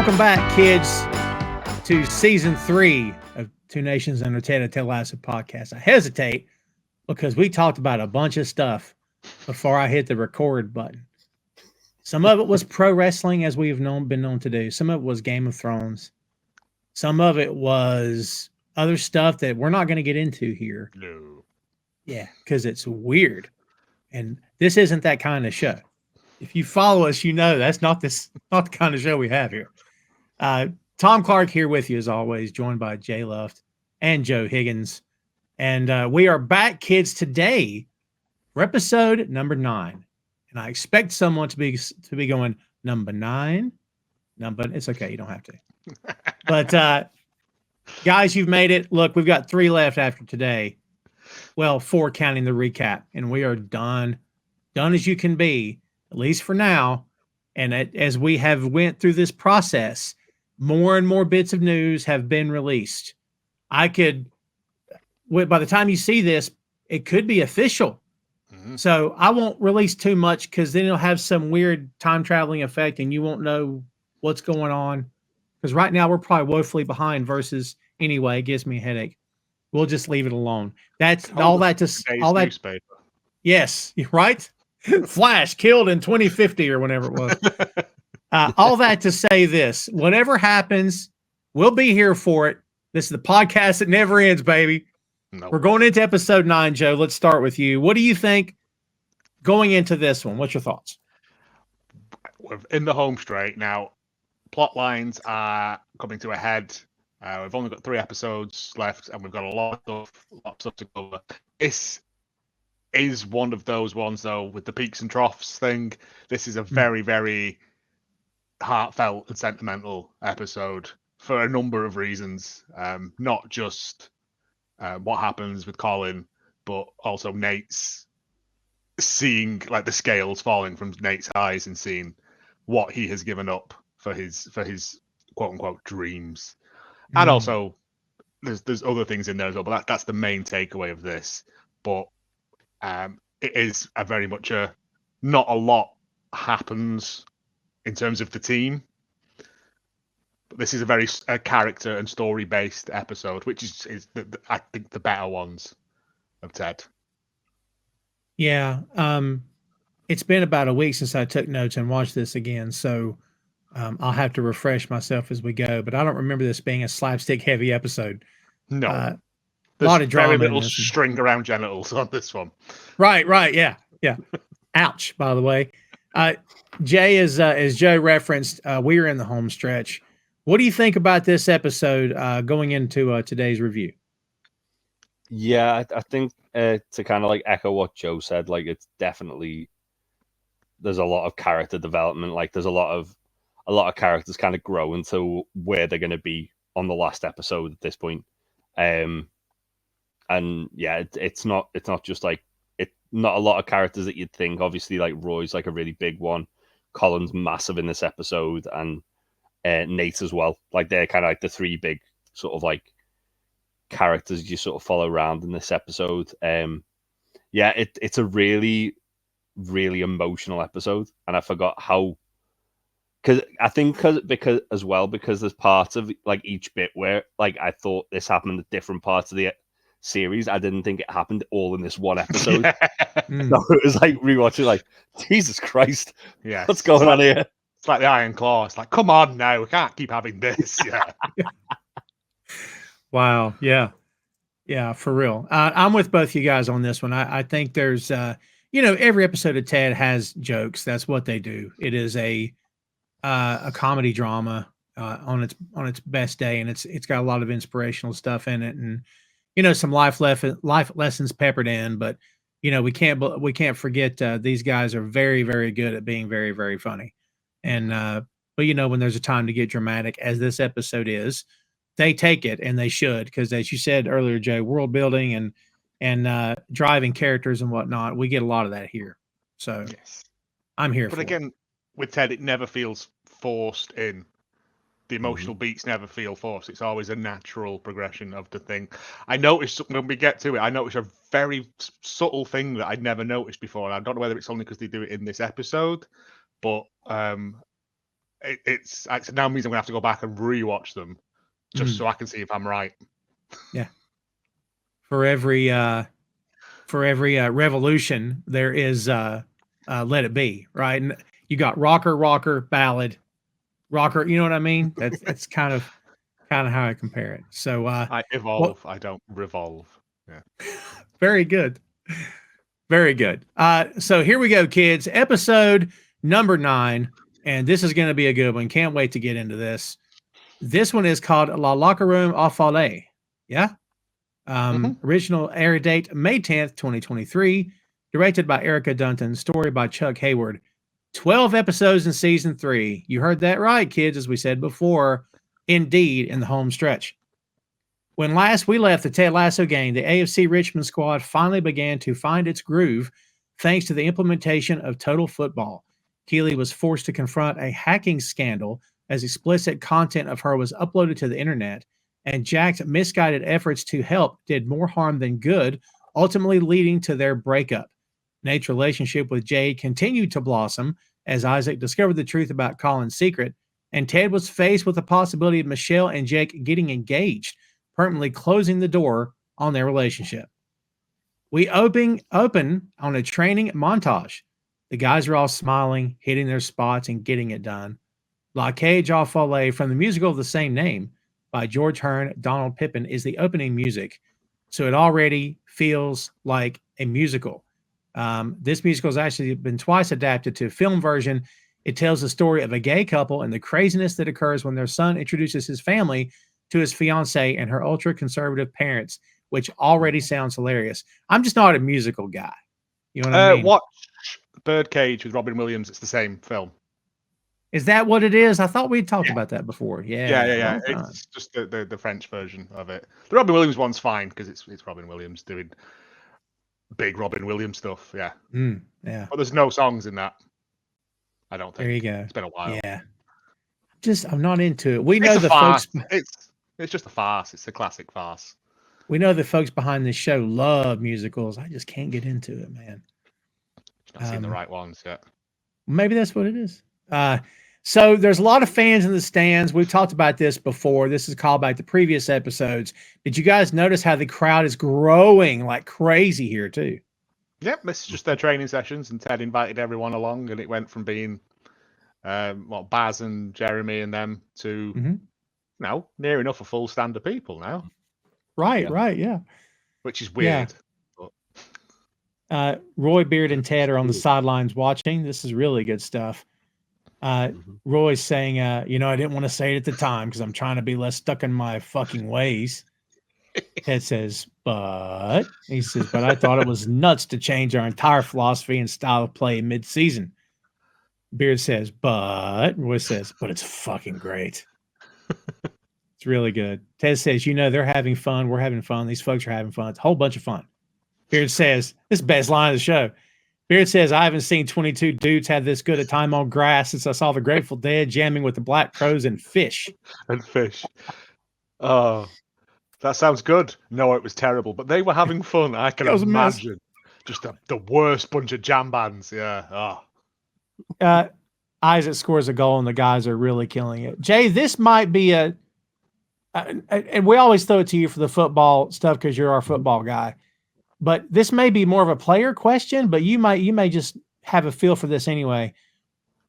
Welcome back, kids, to season 3 of Two Nations Under Ted Lasso Podcast. I hesitate because we talked about a bunch of stuff before I hit the record button. Some of it was pro wrestling, as we've been known to do. Some of it was Game of Thrones. Some of it was other stuff that we're not going to get into here. No. Yeah, because it's weird. And this isn't that kind of show. If you follow us, you know that's not the kind of show we have here. Tom Clark here with you as always, joined by Jay Luft and Joe Higgens. And we are back, kids, today for episode number 9. And I expect someone to be going number 9. It's okay, you don't have to. But guys, you've made it. Look, we've got 3 left after today. Well, 4 counting the recap, and we are done as you can be, at least for now. And as we have went through this process, more and more bits of news have been released. By the time you see this, it could be official. Mm-hmm. So I won't release too much because then it'll have some weird time traveling effect and you won't know what's going on. Because right now we're probably woefully behind versus anyway, it gives me a headache. We'll just leave it alone. That's all that. Newspaper. Yes, right? Flash killed in 2050 or whenever it was. All that to say this, whatever happens, we'll be here for it. This is the podcast that never ends, baby. Nope. We're going into episode 9, Joe. Let's start with you. What do you think going into this one? What's your thoughts? We're in the home straight now. Plot lines are coming to a head. We've only got 3 episodes left, and we've got a lot of stuff to cover. This is one of those ones, though, with the peaks and troughs thing. This is a very, very heartfelt and sentimental episode for a number of reasons. Not just what happens with Colin, but also Nate's seeing like the scales falling from Nate's eyes and seeing what he has given up for his quote unquote dreams. And also there's other things in there as well, but that's the main takeaway of this. But it is a very much not a lot happens in terms of the team. But this is a very character and story based episode, which is I think the better ones of Ted. Yeah, it's been about a week since I took notes and watched this again, so I'll have to refresh myself as we go. But I don't remember this being a slapstick heavy episode. No, a lot of drama. Very little string around genitals on this one. Right, yeah. Ouch. By the way, Jay, as Joe referenced, we are in the home stretch. What do you think about this episode going into today's review? Yeah, I think to kind of like echo what Joe said, like it's definitely there's a lot of character development. Like there's a lot of characters kind of grow into where they're going to be on the last episode at this point. And yeah, it's not just like not a lot of characters that you'd think. Obviously, like Roy's like a really big one. Colin's massive in this episode, and Nate as well. Like they're kind of like the 3 big sort of like characters you sort of follow around in this episode. Yeah, it's a really, really emotional episode, and I forgot how. Because there's parts of like each bit where like I thought this happened at different parts of the series. I didn't think it happened all in this one episode. So it was like rewatching, like Jesus Christ, yeah, what's going on here? It's like the Iron Claw. It's like, come on now, we can't keep having this. Yeah. Wow. Yeah, for real. I'm with both you guys on this one. I think there's every episode of Ted has jokes. That's what they do. It is a comedy drama on its best day, and it's got a lot of inspirational stuff in it, and some life lessons peppered in. But we can't forget these guys are very, very good at being very, very funny. And but when there's a time to get dramatic, as this episode is, they take it, and they should, because as you said earlier, Jay, world building and driving characters and whatnot, we get a lot of that here. So yes. I'm here. But again, with Ted, it never feels forced in. The emotional beats never feel forced. It's always a natural progression of the thing. I noticed when we get to it, a very subtle thing that I'd never noticed before. And I don't know whether it's only because they do it in this episode, but It's now means I'm gonna have to go back and rewatch them just so I can see if I'm right. Yeah. For every revolution, there is Let It Be, right? And you got rocker, ballad, rocker. You know what I mean? That's kind of how I compare it. So I evolve. I don't revolve. Yeah. Very good. Very good. So here we go, kids. Episode number 9, and this is going to be a good one. Can't wait to get into this. This one is called Locker Room Aux Folles. Yeah. Original air date May 10th, 2023. Directed by Erica Dunton. Story by Chuck Hayward. 12 episodes in season 3. You heard that right, kids, as we said before. Indeed, in the home stretch. When last we left the Ted Lasso game, the AFC Richmond squad finally began to find its groove thanks to the implementation of Total Football. Keeley was forced to confront a hacking scandal as explicit content of her was uploaded to the internet, and Jack's misguided efforts to help did more harm than good, ultimately leading to their breakup. Nate's relationship with Jade continued to blossom as Isaac discovered the truth about Colin's secret, and Ted was faced with the possibility of Michelle and Jake getting engaged, permanently closing the door on their relationship. We open on a training montage. The guys are all smiling, hitting their spots, and getting it done. L'Arcade Aux Folles from the musical of the same name by George Hearn, Donald Pippin is the opening music. So it already feels like a musical. This musical has actually been twice adapted to a film version. It tells the story of a gay couple and the craziness that occurs when their son introduces his family to his fiancée and her ultra-conservative parents, which already sounds hilarious. I'm just not a musical guy. You know what I mean? Watch Birdcage with Robin Williams. It's the same film. Is that what it is? I thought we'd talked about that before. Yeah. It's just the French version of it. The Robin Williams one's fine because it's Robin Williams doing big Robin Williams stuff. Yeah. Yeah. But there's no songs in that. I don't think. There you go. It's been a while. Yeah. I'm not into it. We know the farce. folks. It's just a farce. It's a classic farce. We know the folks behind this show love musicals. I just can't get into it, man. Not seen the right ones yet. Maybe that's what it is. So there's a lot of fans in the stands. We've talked about this before. This is a callback to previous episodes. Did you guys notice how the crowd is growing like crazy here too? Yep, this is just their training sessions, and Ted invited everyone along, and it went from being Baz and Jeremy and them to now near enough a full stand of people now. Right, yeah. Which is weird. Yeah. Roy, Beard, and Ted are on the sidelines watching. This is really good stuff. Roy's saying, I didn't want to say it at the time because I'm trying to be less stuck in my fucking ways. Ted says, but I thought it was nuts to change our entire philosophy and style of play mid-season. Beard says, but Roy says, but it's fucking great. It's really good. Ted says, they're having fun. We're having fun. These folks are having fun. It's a whole bunch of fun. Beard says, this is the best line of the show. Beard says, I haven't seen 22 dudes have this good a time on grass since I saw the Grateful Dead jamming with the Black Crowes and Fish. Oh, that sounds good. No, it was terrible, but they were having fun. I can imagine. Just the worst bunch of jam bands. Yeah. Oh. Isaac scores a goal and the guys are really killing it. Jay, this might be and we always throw it to you for the football stuff because you're our football guy. But this may be more of a player question, but you may just have a feel for this anyway.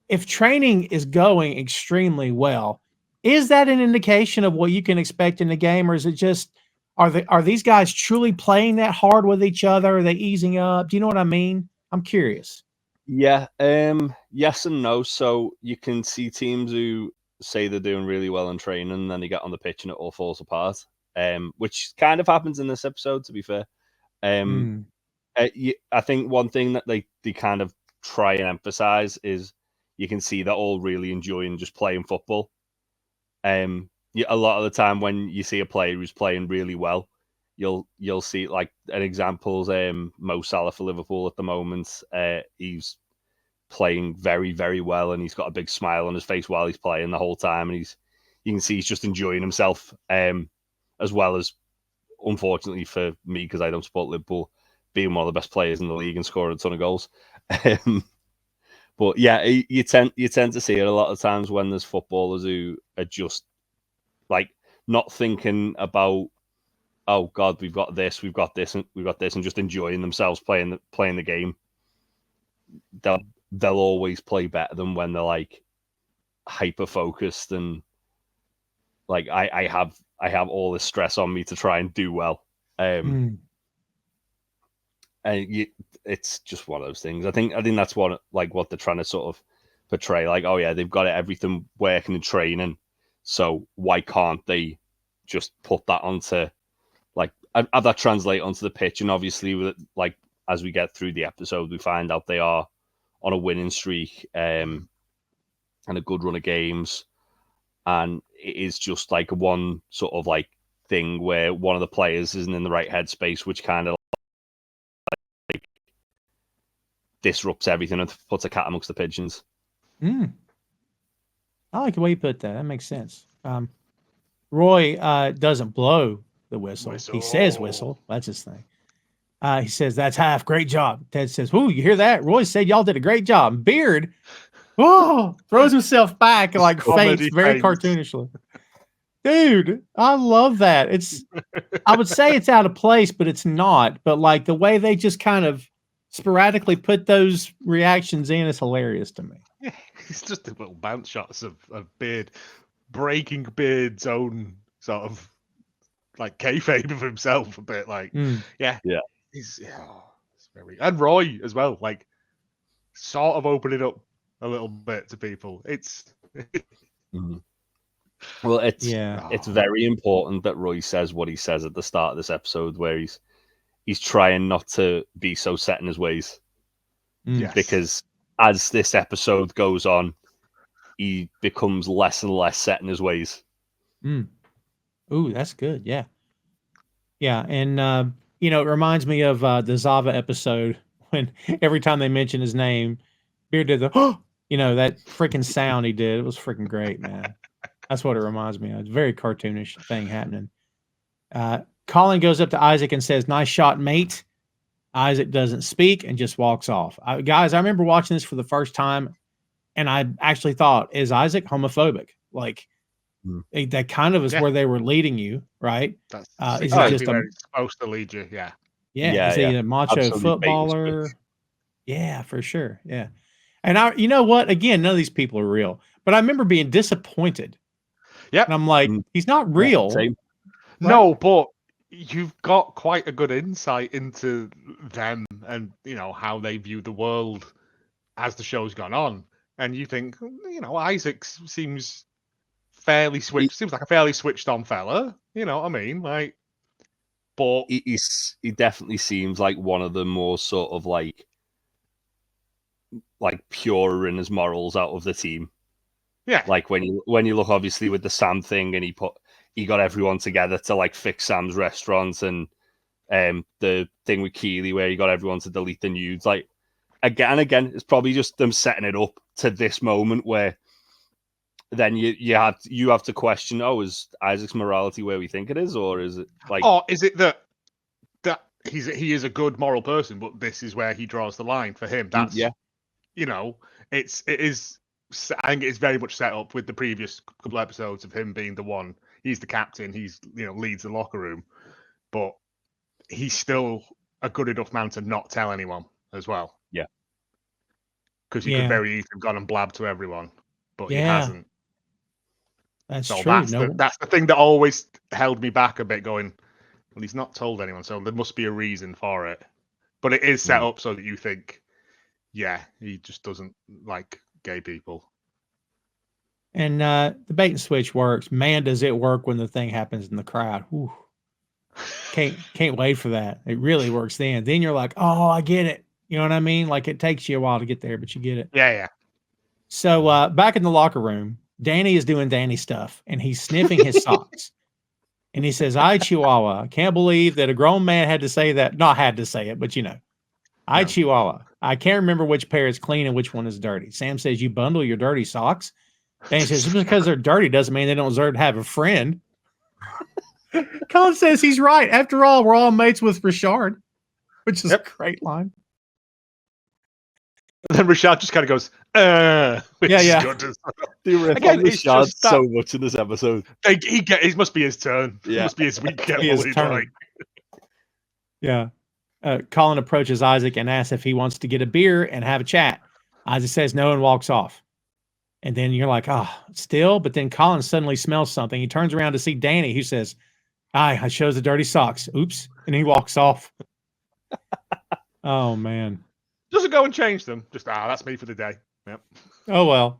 If training is going extremely well, is that an indication of what you can expect in the game, or is it just are these guys truly playing that hard with each other? Are they easing up? Do you know what I mean? I'm curious. Yeah, yes and no. So you can see teams who say they're doing really well in training, and then they get on the pitch and it all falls apart. Which kind of happens in this episode, to be fair. I think one thing that they kind of try and emphasize is you can see they're all really enjoying just playing football. A lot of the time when you see a player who's playing really well, you'll see, like an example's Mo Salah for Liverpool at the moment. He's playing very, very well, and he's got a big smile on his face while he's playing the whole time, and you can see he's just enjoying himself, as well as, unfortunately for me, because I don't support Liverpool, being one of the best players in the league and scoring a ton of goals. But yeah, you tend to see it a lot of times when there's footballers who are just like not thinking about, oh God, we've got this, and just enjoying themselves playing the game. They'll always play better than when they're like hyper focused and like I have all this stress on me to try and do well. And it's just one of those things. I think that's what they're trying to sort of portray. Like, oh yeah, they've got everything working in training, so why can't they just put that onto like have that translate onto the pitch? And obviously, with like as we get through the episode, we find out they are on a winning streak and a good run of games, and it is just like one sort of like thing where one of the players isn't in the right headspace, which kind of like disrupts everything and puts a cat amongst the pigeons. I like the way you put that. That makes sense. Roy doesn't blow the whistle. He says whistle. That's his thing. He says, that's half. Great job. Ted says, "Ooh, you hear that? Roy said y'all did a great job." Beard, throws himself back and like faints very cartoonishly. Dude, I love that. I would say it's out of place, but it's not. But like the way they just kind of sporadically put those reactions in is hilarious to me. Yeah, it's just the little bounce shots of Beard breaking Beard's own sort of like kayfabe of himself a bit. Like, yeah. He's it's very, and Roy as well, like sort of opening up a little bit to people. It's well, it's very important that Roy says what he says at the start of this episode, where he's trying not to be so set in his ways. Yes. Because as this episode goes on, he becomes less and less set in his ways. Ooh, that's good. Yeah. And it reminds me of the Zava episode when every time they mention his name, Beard did the that freaking sound he did. It was freaking great, man. That's what it reminds me of. It's a very cartoonish thing happening. Colin goes up to Isaac and says, "Nice shot, mate." Isaac doesn't speak and just walks off. Guys, I remember watching this for the first time, and I actually thought, is Isaac homophobic? Like, that kind of is where they were leading you, right? Is he just supposed to lead you? Yeah. Is he a macho Absolutely footballer? Yeah, for sure. Yeah. And you know what? Again, none of these people are real, but I remember being disappointed. Yeah. And I'm like, he's not real. Same. No, but you've got quite a good insight into them and, how they view the world as the show's gone on. And you think, Isaac seems fairly switched. Seems like a fairly switched on fella. You know what I mean? Like, but he definitely seems like one of the more sort of like purer in his morals out of the team. Yeah. Like when you look obviously with the Sam thing, and he got everyone together to like fix Sam's restaurant, and the thing with Keeley where he got everyone to delete the nudes. Like again, it's probably just them setting it up to this moment where then you have to question, is Isaac's morality where we think it is, or is it like, is it that he is a good moral person, but this is where he draws the line for him? That's it is. I think it's very much set up with the previous couple of episodes of him being the one. He's the captain. He's leads the locker room, but he's still a good enough man to not tell anyone as well. Yeah, because he could very easily have gone and blabbed to everyone, but he hasn't. That's true. That's the thing that always held me back a bit. Going, well, he's not told anyone, so there must be a reason for it. But it is set up so that you think, he just doesn't like gay people. And the bait and switch works. Man, does it work when the thing happens in the crowd. Whew. Can't wait for that. It really works then. Then you're like, oh, I get it. You know what I mean? Like it takes you a while to get there, but you get it. Yeah. So back in the locker room, Danny is doing Danny stuff, and he's sniffing his socks. And he says, "I Chihuahua. I can't believe that a grown man had to say that." Not had to say it, but I Chihuahua. I can't remember which pair is clean and which one is dirty. Sam says, "You bundle your dirty socks." Danny says, "Just because they're dirty doesn't mean they don't deserve to have a friend." Colin says he's right. After all, we're all mates with Richard, which is a great line. And then Rashad just kind of goes, which is good. They rip on Rashad so much in this episode. It must be his turn. Yeah. It must be his week. Yeah. Colin approaches Isaac and asks if he wants to get a beer and have a chat. Isaac says no and walks off. And then you're like, still? But then Colin suddenly smells something. He turns around to see Danny, who says, I shows the dirty socks. Oops. And he walks off. Oh, man. Doesn't go and change them. Just, that's me for the day. Yep. Oh, well.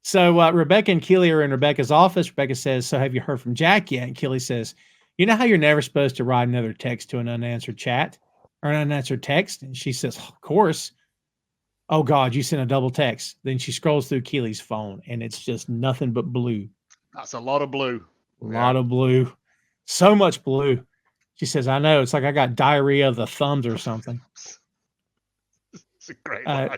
So Rebecca and Keeley are in Rebecca's office. Rebecca says, so have you heard from Jack yet? And Keeley says, you know how you're never supposed to write another text to an unanswered chat or an unanswered text? And she says, of course. Oh, God, you sent a double text. Then she scrolls through Keeley's phone, and it's just nothing but blue. That's a lot of blue. A lot of blue. So much blue. She says, I know. It's like I got diarrhea of the thumbs or something. It's a great line.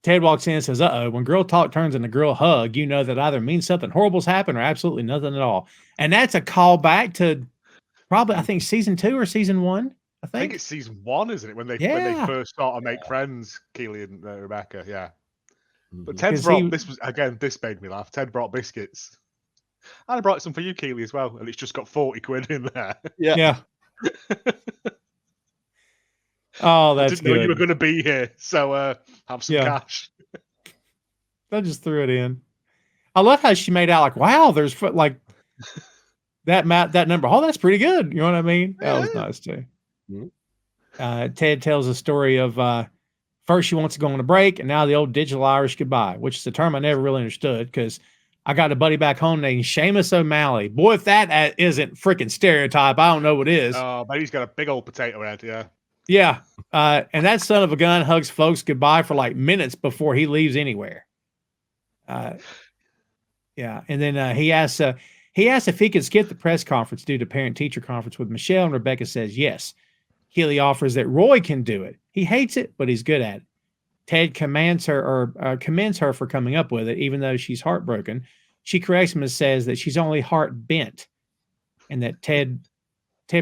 Ted walks in and says, when girl talk turns into girl hug, you know that either means something horrible's happened or absolutely nothing at all. And that's a callback to probably, I think, season 2 or season 1. I think it's season 1, isn't it? When they first start to make friends, Keeley and Rebecca. Yeah. But Ted brought this made me laugh. Ted brought biscuits. And I brought some for you, Keeley, as well. And it's just got 40 quid in there. Yeah. Oh, that's I didn't know you were going to be here, so have some cash. I just threw it in. I love how she made out like, wow, there's like that number. Oh, that's pretty good. You know what I mean? That was nice too. Mm-hmm. Ted tells a story of first she wants to go on a break, and now the old digital Irish goodbye, which is a term I never really understood because I got a buddy back home named Seamus O'Malley. Boy, if that isn't freaking stereotype, I don't know what is. Oh, but he's got a big old potato head, yeah. Yeah, and that son of a gun hugs folks goodbye for like minutes before he leaves anywhere. Yeah, and then he asks if he could skip the press conference due to parent-teacher conference with Michelle, and Rebecca says yes. Keeley offers that Roy can do it. He hates it, but he's good at it. Ted commends her for coming up with it, even though she's heartbroken. She corrects him and says that she's only heart bent, and that Ted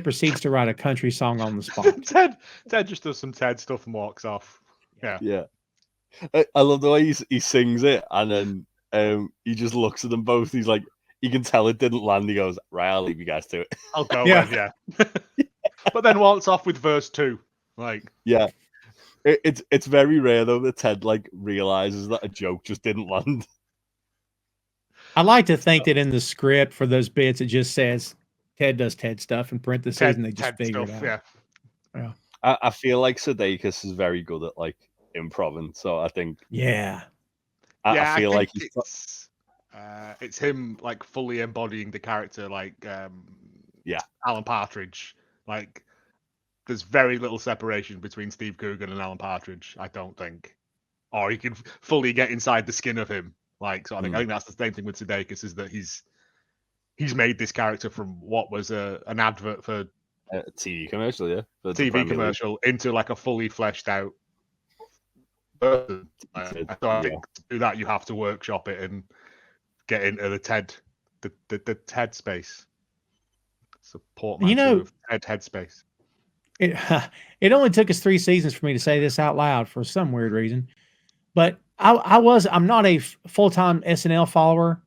proceeds to write a country song on the spot. Ted just does some Ted stuff and walks off. Yeah. I love the way he sings it, and then he just looks at them both. He's like, you can tell it didn't land. He goes, right, I'll leave you guys to it. I'll go. Yeah. But then walks off with verse 2. Like, yeah. It's very rare though that Ted like realizes that a joke just didn't land. I like to think that in the script for those bits it just says Ted does Ted stuff in parentheses, and they just figure it out. Yeah. I feel like Sudeikis is very good at like improv, so I think I feel like it's him like fully embodying the character, like Alan Partridge. Like, there's very little separation between Steve Coogan and Alan Partridge, I don't think. Or you can fully get inside the skin of him. Like, so I think that's the same thing with Sudeikis, is that he's made this character from what was an advert for a TV commercial, TV commercial, into like a fully fleshed out person. So I think to do that, you have to workshop it and get into the Ted space. Support of Ted headspace. It only took us 3 seasons for me to say this out loud for some weird reason, but I'm not a full-time SNL follower,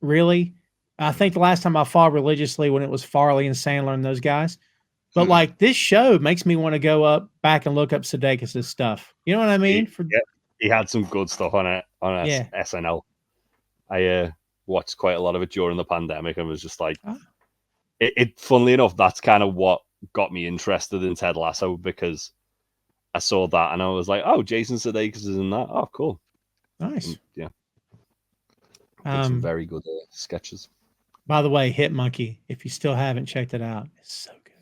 really. I think the last time I followed religiously when it was Farley and Sandler and those guys. But like, this show makes me want to go back and look up Sudeikis' stuff. You know what I mean? He had some good stuff on SNL. I watched quite a lot of it during the pandemic and was just like, funnily enough, that's kind of what got me interested in Ted Lasso, because I saw that and I was like, oh, Jason Sudeikis is in that. Oh, cool. Nice. And, some very good sketches. By the way, Hit Monkey, if you still haven't checked it out, it's so good.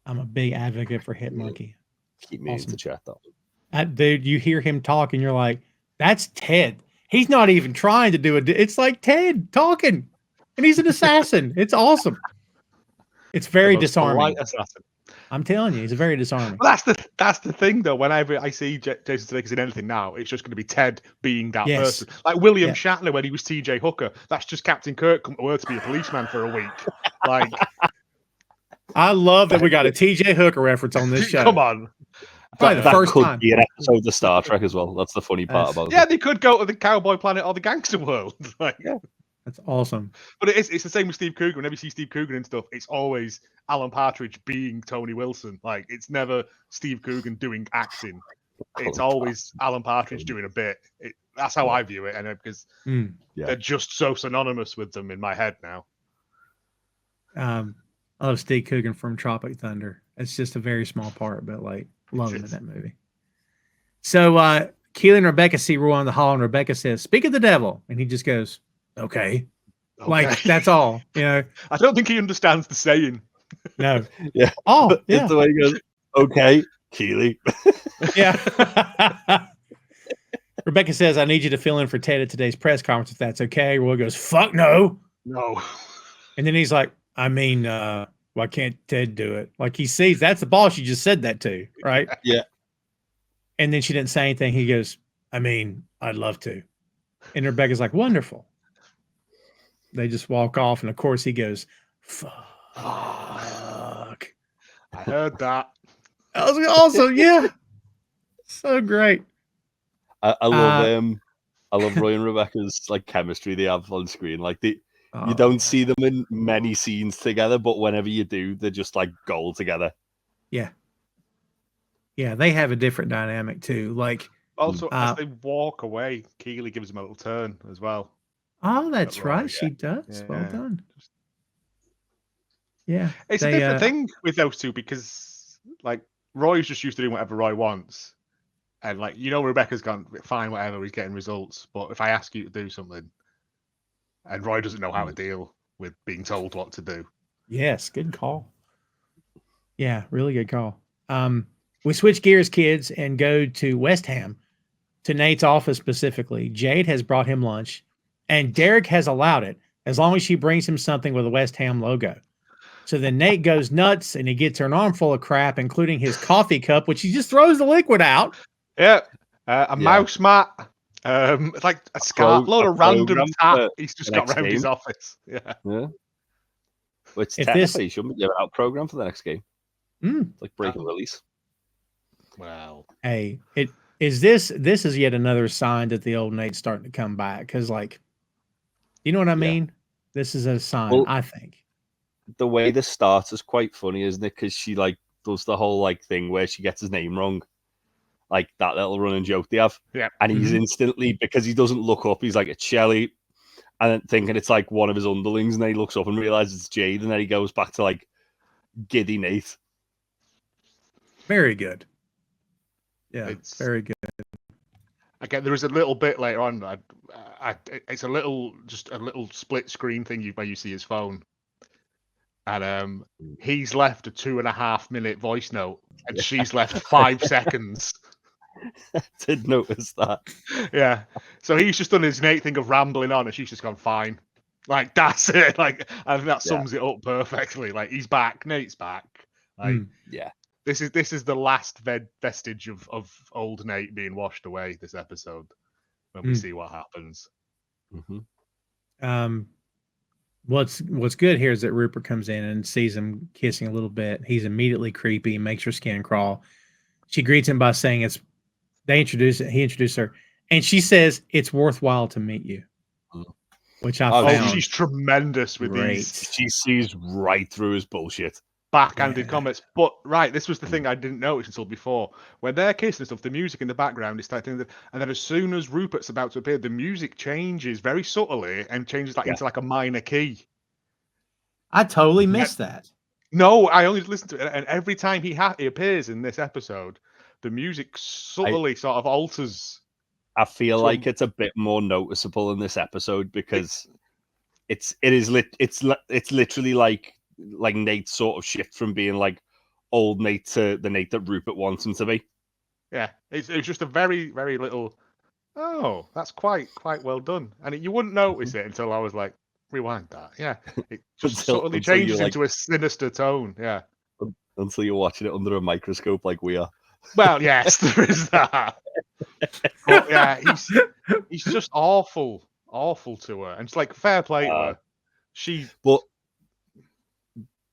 I'm a big advocate for Hit Monkey. Keep me in the chat, though. Dude, you hear him talk and you're like, that's Ted. He's not even trying to do it. It's like Ted talking, and he's an assassin. It's awesome. It's very disarming. I'm telling you, he's very disarming. Well, that's the thing, though. Whenever I see Jason Sudeikis in anything now, it's just going to be Ted being that person. Like William Shatner when he was T.J. Hooker. That's just Captain Kirk come to Earth to be a policeman for a week. Like, I love that we got a T.J. Hooker reference on this show. Come on. Probably the that first could time. be an episode of Star Trek as well. That's the funny part about Yeah, it. they could go to the cowboy planet or the gangster world. Like, Yeah. That's awesome. But it's the same with Steve Coogan. Whenever you see Steve Coogan and stuff, it's always Alan Partridge being Tony Wilson. Like, it's never Steve Coogan doing acting. It's always Alan Partridge doing a bit. That's how I view it, and because they're just so synonymous with them in my head now. I love Steve Coogan from Tropic Thunder. It's just a very small part, but like love him in that movie. So Keeley and Rebecca see Roy in the hall, and Rebecca says, "Speak of the devil," and he just goes, "Okay." Like that's all. You know. I don't think he understands the saying. No. Yeah. Oh, yeah. It's the way he goes, "Okay, Keeley." Yeah. Rebecca says, "I need you to fill in for Ted at today's press conference if that's okay." Roy goes, "Fuck no." No. And then he's like, "I mean, why can't Ted do it?" Like he sees that's the boss you just said that to, right? Yeah. And then she didn't say anything. He goes, "I mean, I'd love to." And Rebecca's like, "Wonderful." They just walk off, and of course he goes, "Fuck." I heard that. That was awesome. Yeah. So great. I love Roy and Rebecca's like chemistry they have on screen. Like you don't see them in many scenes together, but whenever you do, they're just like gold together. Yeah. Yeah, they have a different dynamic too. Like also, as they walk away, Keeley gives him a little turn as well. Oh, that's Roy, right. She does. Yeah. Well done. Yeah. It's a different thing with those two because like Roy's just used to doing whatever Roy wants. And like, Rebecca's gone, fine, whatever, he's getting results. But if I ask you to do something, and Roy doesn't know how to deal with being told what to do. Yes, good call. Yeah, really good call. We switch gears, kids, and go to West Ham, to Nate's office specifically. Jade has brought him lunch, and Derek has allowed it as long as she brings him something with a West Ham logo. So then Nate goes nuts, and he gets her an armful of crap, including his coffee cup, which he just throws the liquid out. Yeah, mouse mat, like a scarf, load of random tap. He's just got around his office. Yeah. Which technically shouldn't be given out program for the next game. It's like break and release. Well, hey, this is yet another sign that the old Nate's starting to come back because, like, you know what I mean? This is a sign, I think. The way this starts is quite funny, isn't it? Because she like does the whole like thing where she gets his name wrong. Like that little running joke they have. Yeah. And he's instantly, because he doesn't look up, he's like, "It's Shelley," and then thinking it's like one of his underlings, and then he looks up and realizes it's Jade, and then he goes back to like giddy Nate. Very good. Yeah, it's very good. Again, there is a little bit later on. It's a little split screen thing where you see his phone, and he's left a 2.5 minute voice note, and she's left 5 seconds. I did notice that. Yeah. So he's just done his Nate thing of rambling on, and she's just gone, "Fine." Like, that's it. Like, I think that sums it up perfectly. Like, he's back. Nate's back. Like, This is the last vestige of old Nate being washed away this episode when we see what happens. What's good here is that Rupert comes in and sees him kissing a little bit. He's immediately creepy, makes her skin crawl. She greets him by saying he introduced her, and she says it's worthwhile to meet you. Which I found she's tremendous with these. She sees right through his bullshit. Backhanded comments. But this was the thing I didn't notice until before. When they're kissing and stuff, the music in the background is starting to, and then as soon as Rupert's about to appear, the music changes very subtly and changes into like a minor key. I totally missed that. No, I only listened to it, and every time he appears in this episode, the music subtly sort of alters. I feel like it's a bit more noticeable in this episode because it's literally like Nate's sort of shift from being like old Nate to the Nate that Rupert wants him to be. Yeah, it's just a very, very little. Oh, that's quite well done, and you wouldn't notice it until I was like, rewind that. Yeah, it just subtly changes into a sinister tone. Yeah, until you're watching it under a microscope like we are. Well, yes, there is that. But yeah, he's just awful to her, and it's like fair play to her. But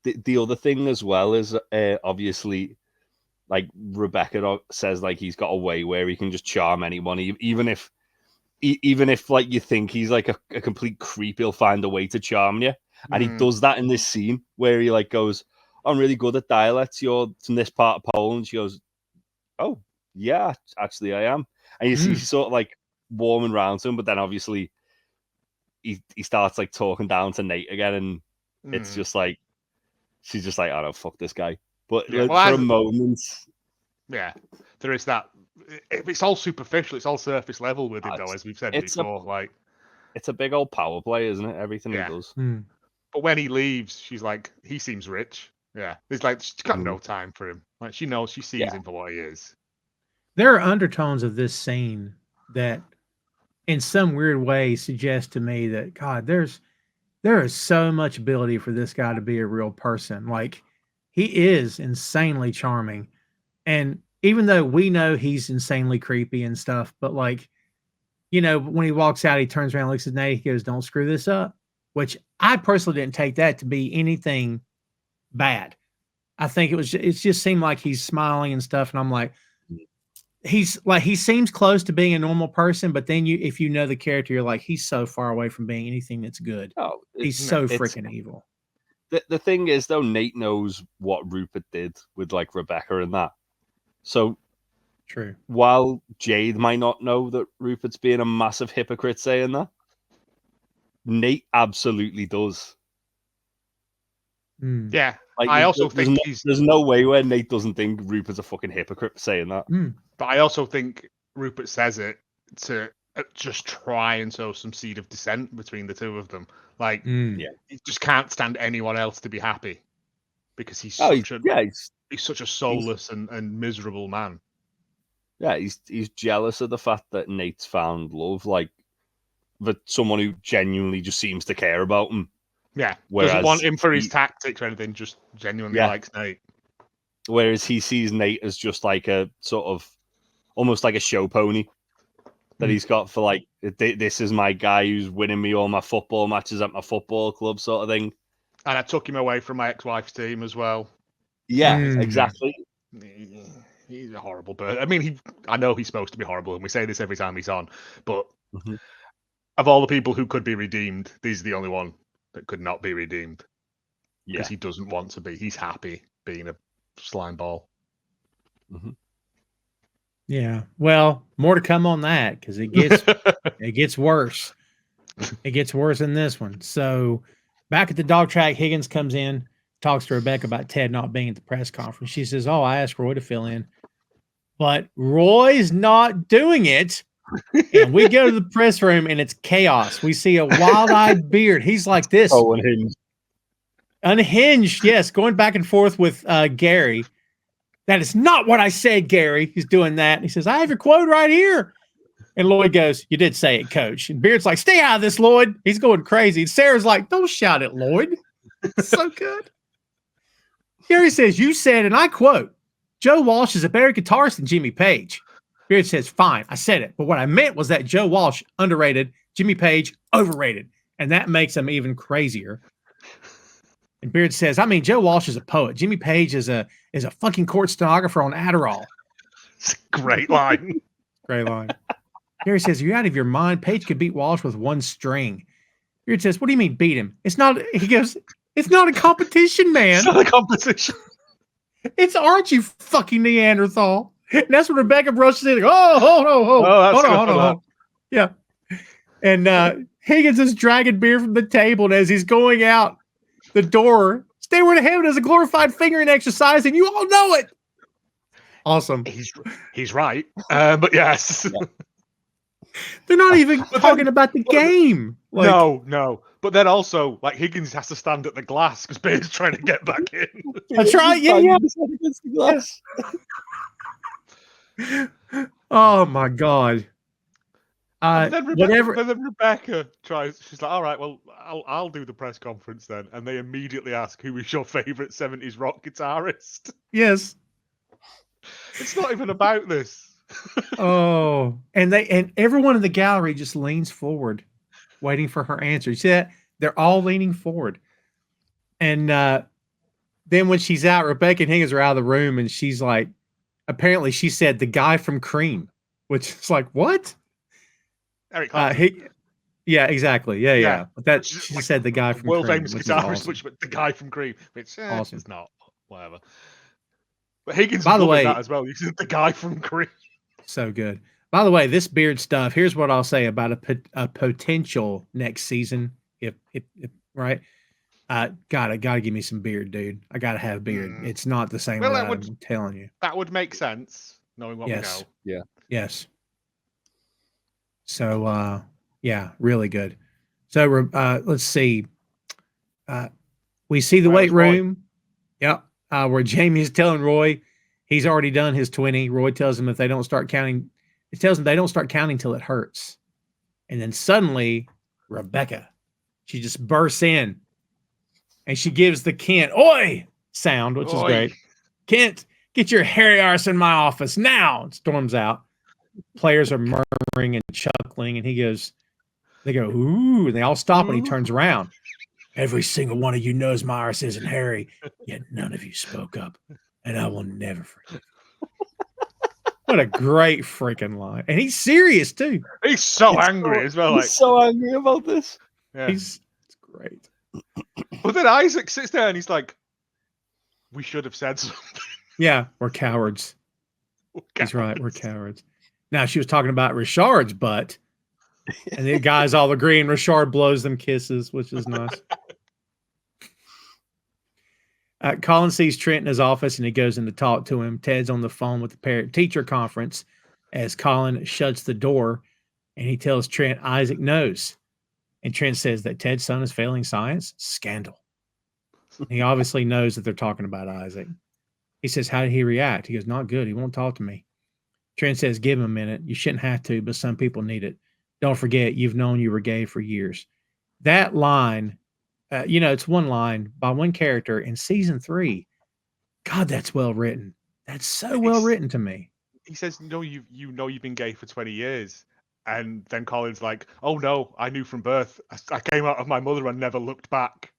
the other thing as well is obviously like Rebecca says, like he's got a way where he can just charm anyone, even if like you think he's like a complete creep, he'll find a way to charm you. And he does that in this scene where he like goes, I'm really good at dialects. You're from this part of Poland. She goes, oh, yeah, actually I am. And you see she's sort of like warming around to him, but then obviously he starts like talking down to Nate again. And it's just like, she's just like, oh, no, fuck this guy. But for a moment. Yeah, there is that. It's all superficial. It's all surface level with him, though, as we've said before. It's a big old power play, isn't it? Everything he does. But when he leaves, she's like, he seems rich. Yeah. It's like, she's got no time for him. Like, she knows, she sees him for what he is. There are undertones of this scene that, in some weird way, suggest to me that, God, there is so much ability for this guy to be a real person. Like, he is insanely charming. And even though we know he's insanely creepy and stuff, but like, you know, when he walks out, he turns around, looks at Nate, he goes, don't screw this up, which I personally didn't take that to be anything bad. I think it just seemed like he's smiling and stuff. And I'm like, he seems close to being a normal person, but then if you know the character, you're like, he's so far away from being anything that's good. Oh, he's so freaking evil. The thing is, though, Nate knows what Rupert did with like Rebecca and that. So true. While Jade might not know that Rupert's being a massive hypocrite saying that, Nate absolutely does. Yeah. Like, I also think there's no way where Nate doesn't think Rupert's a fucking hypocrite for saying that. But I also think Rupert says it to just try and sow some seed of dissent between the two of them. Like, he just can't stand anyone else to be happy because he's such a soulless and miserable man. Yeah, he's jealous of the fact that Nate's found love, like that someone who genuinely just seems to care about him. Yeah, doesn't want him for his tactics or anything, just genuinely likes Nate. Whereas he sees Nate as just like a sort of, almost like a show pony that he's got for like, this is my guy who's winning me all my football matches at my football club sort of thing. And I took him away from my ex-wife's team as well. Yeah, exactly. He's a horrible bird. I mean, I know he's supposed to be horrible, and we say this every time he's on, but of all the people who could be redeemed, he's the only one that could not be redeemed. Because he doesn't want to be. He's happy being a slime ball. Yeah. Well, more to come on that because it gets worse. It gets worse in this one. So back at the dog track, Higgins comes in, talks to Rebecca about Ted not being at the press conference. She says, oh, I asked Roy to fill in. But Roy's not doing it. And we go to the press room and it's chaos. We see a wild-eyed Beard. He's like this. Oh, unhinged. Unhinged, yes. Going back and forth with Gary. That is not what I said, Gary. He's doing that. He says, I have your quote right here. And Lloyd goes, you did say it, coach. And Beard's like, stay out of this, Lloyd. He's going crazy. And Sarah's like, don't shout at Lloyd. It's so good. Gary says, you said, and I quote, Joe Walsh is a better guitarist than Jimmy Page. Beard says, fine, I said it. But what I meant was that Joe Walsh, underrated, Jimmy Page, overrated. And that makes him even crazier. And Beard says, I mean, Joe Walsh is a poet. Jimmy Page is a fucking court stenographer on Adderall. It's a great line. Great line. Gary says, you're out of your mind. Page could beat Walsh with one string. Beard says, what do you mean beat him? It's not, he goes, it's not a competition, man. It's not a competition. It's art, you fucking Neanderthal. And that's when Rebecca brushes in. Hold on. Yeah. And Higgins is dragging Beer from the table. And as he's going out the door, Stairway to Heaven is a glorified fingering exercise, and you all know it. Awesome. He's right. But yes. Yeah. They're not even talking about the game. Like, no. But then also, like, Higgins has to stand at the glass because Bear's trying to get back in. That's right. Yeah. Against the glass. Oh my God. And then Rebecca tries. She's like, "All right, well, I'll do the press conference then." And they immediately ask, "Who is your favorite '70s rock guitarist?" Yes. It's not even about this. Oh, and everyone in the gallery just leans forward, waiting for her answer. You see that? They're all leaning forward. And then when she's out, Rebecca and Higgins are out of the room, and she's like, apparently she said the guy from Cream, which is like, what? Eric Clapton. Yeah, exactly. Yeah. But that she like said the guy from world Cream, famous which is guitarist, awesome. but the guy from Cream, which Awesome. is not whatever. But Higgins By is the loving way, that as well. He said the guy from Cream. So good. By the way, this beard stuff. Here's what I'll say about a potential next season. If right, gotta give me some beard, dude. I gotta have beard. It's not the same. Well, I'm telling you. That would make sense, knowing what we know. Yeah. Yes. So, yeah, really good. So, let's see. We see the weight room. Yep. Where Jamie's telling Roy he's already done his 20. Roy tells him if they don't start counting, it tells them they don't start counting till it hurts. And then suddenly, Rebecca, she just bursts in and she gives the Kent oi sound, which is great. Kent, get your hairy arse in my office now. And storms out. Players are murmuring and chuckling, and they go, ooh, and they all stop, and he turns around. Every single one of you knows my arse isn't hairy, yet none of you spoke up, and I will never forget. What a great freaking line. And he's serious, too. He's so angry as well. He's so angry about this. Yeah. It's great. But then Isaac sits there and he's like, we should have said something. Yeah, we're cowards. He's right, we're cowards. Now, she was talking about Richard's butt, and the guys all agree, and Richard blows them kisses, which is nice. Colin sees Trent in his office, and he goes in to talk to him. Ted's on the phone with the parent-teacher conference as Colin shuts the door, and he tells Trent Isaac knows. And Trent says that Ted's son is failing science. Scandal. He obviously knows that they're talking about Isaac. He says, how did he react? He goes, not good. He won't talk to me. Trent says, give him a minute. You shouldn't have to, but some people need it. Don't forget, you've known you were gay for years. That line, it's one line by one character in season 3. God, that's well written. That's so well written to me. He says, no, you know you've been gay for 20 years. And then Colin's like, oh, no, I knew from birth. I came out of my mother and never looked back,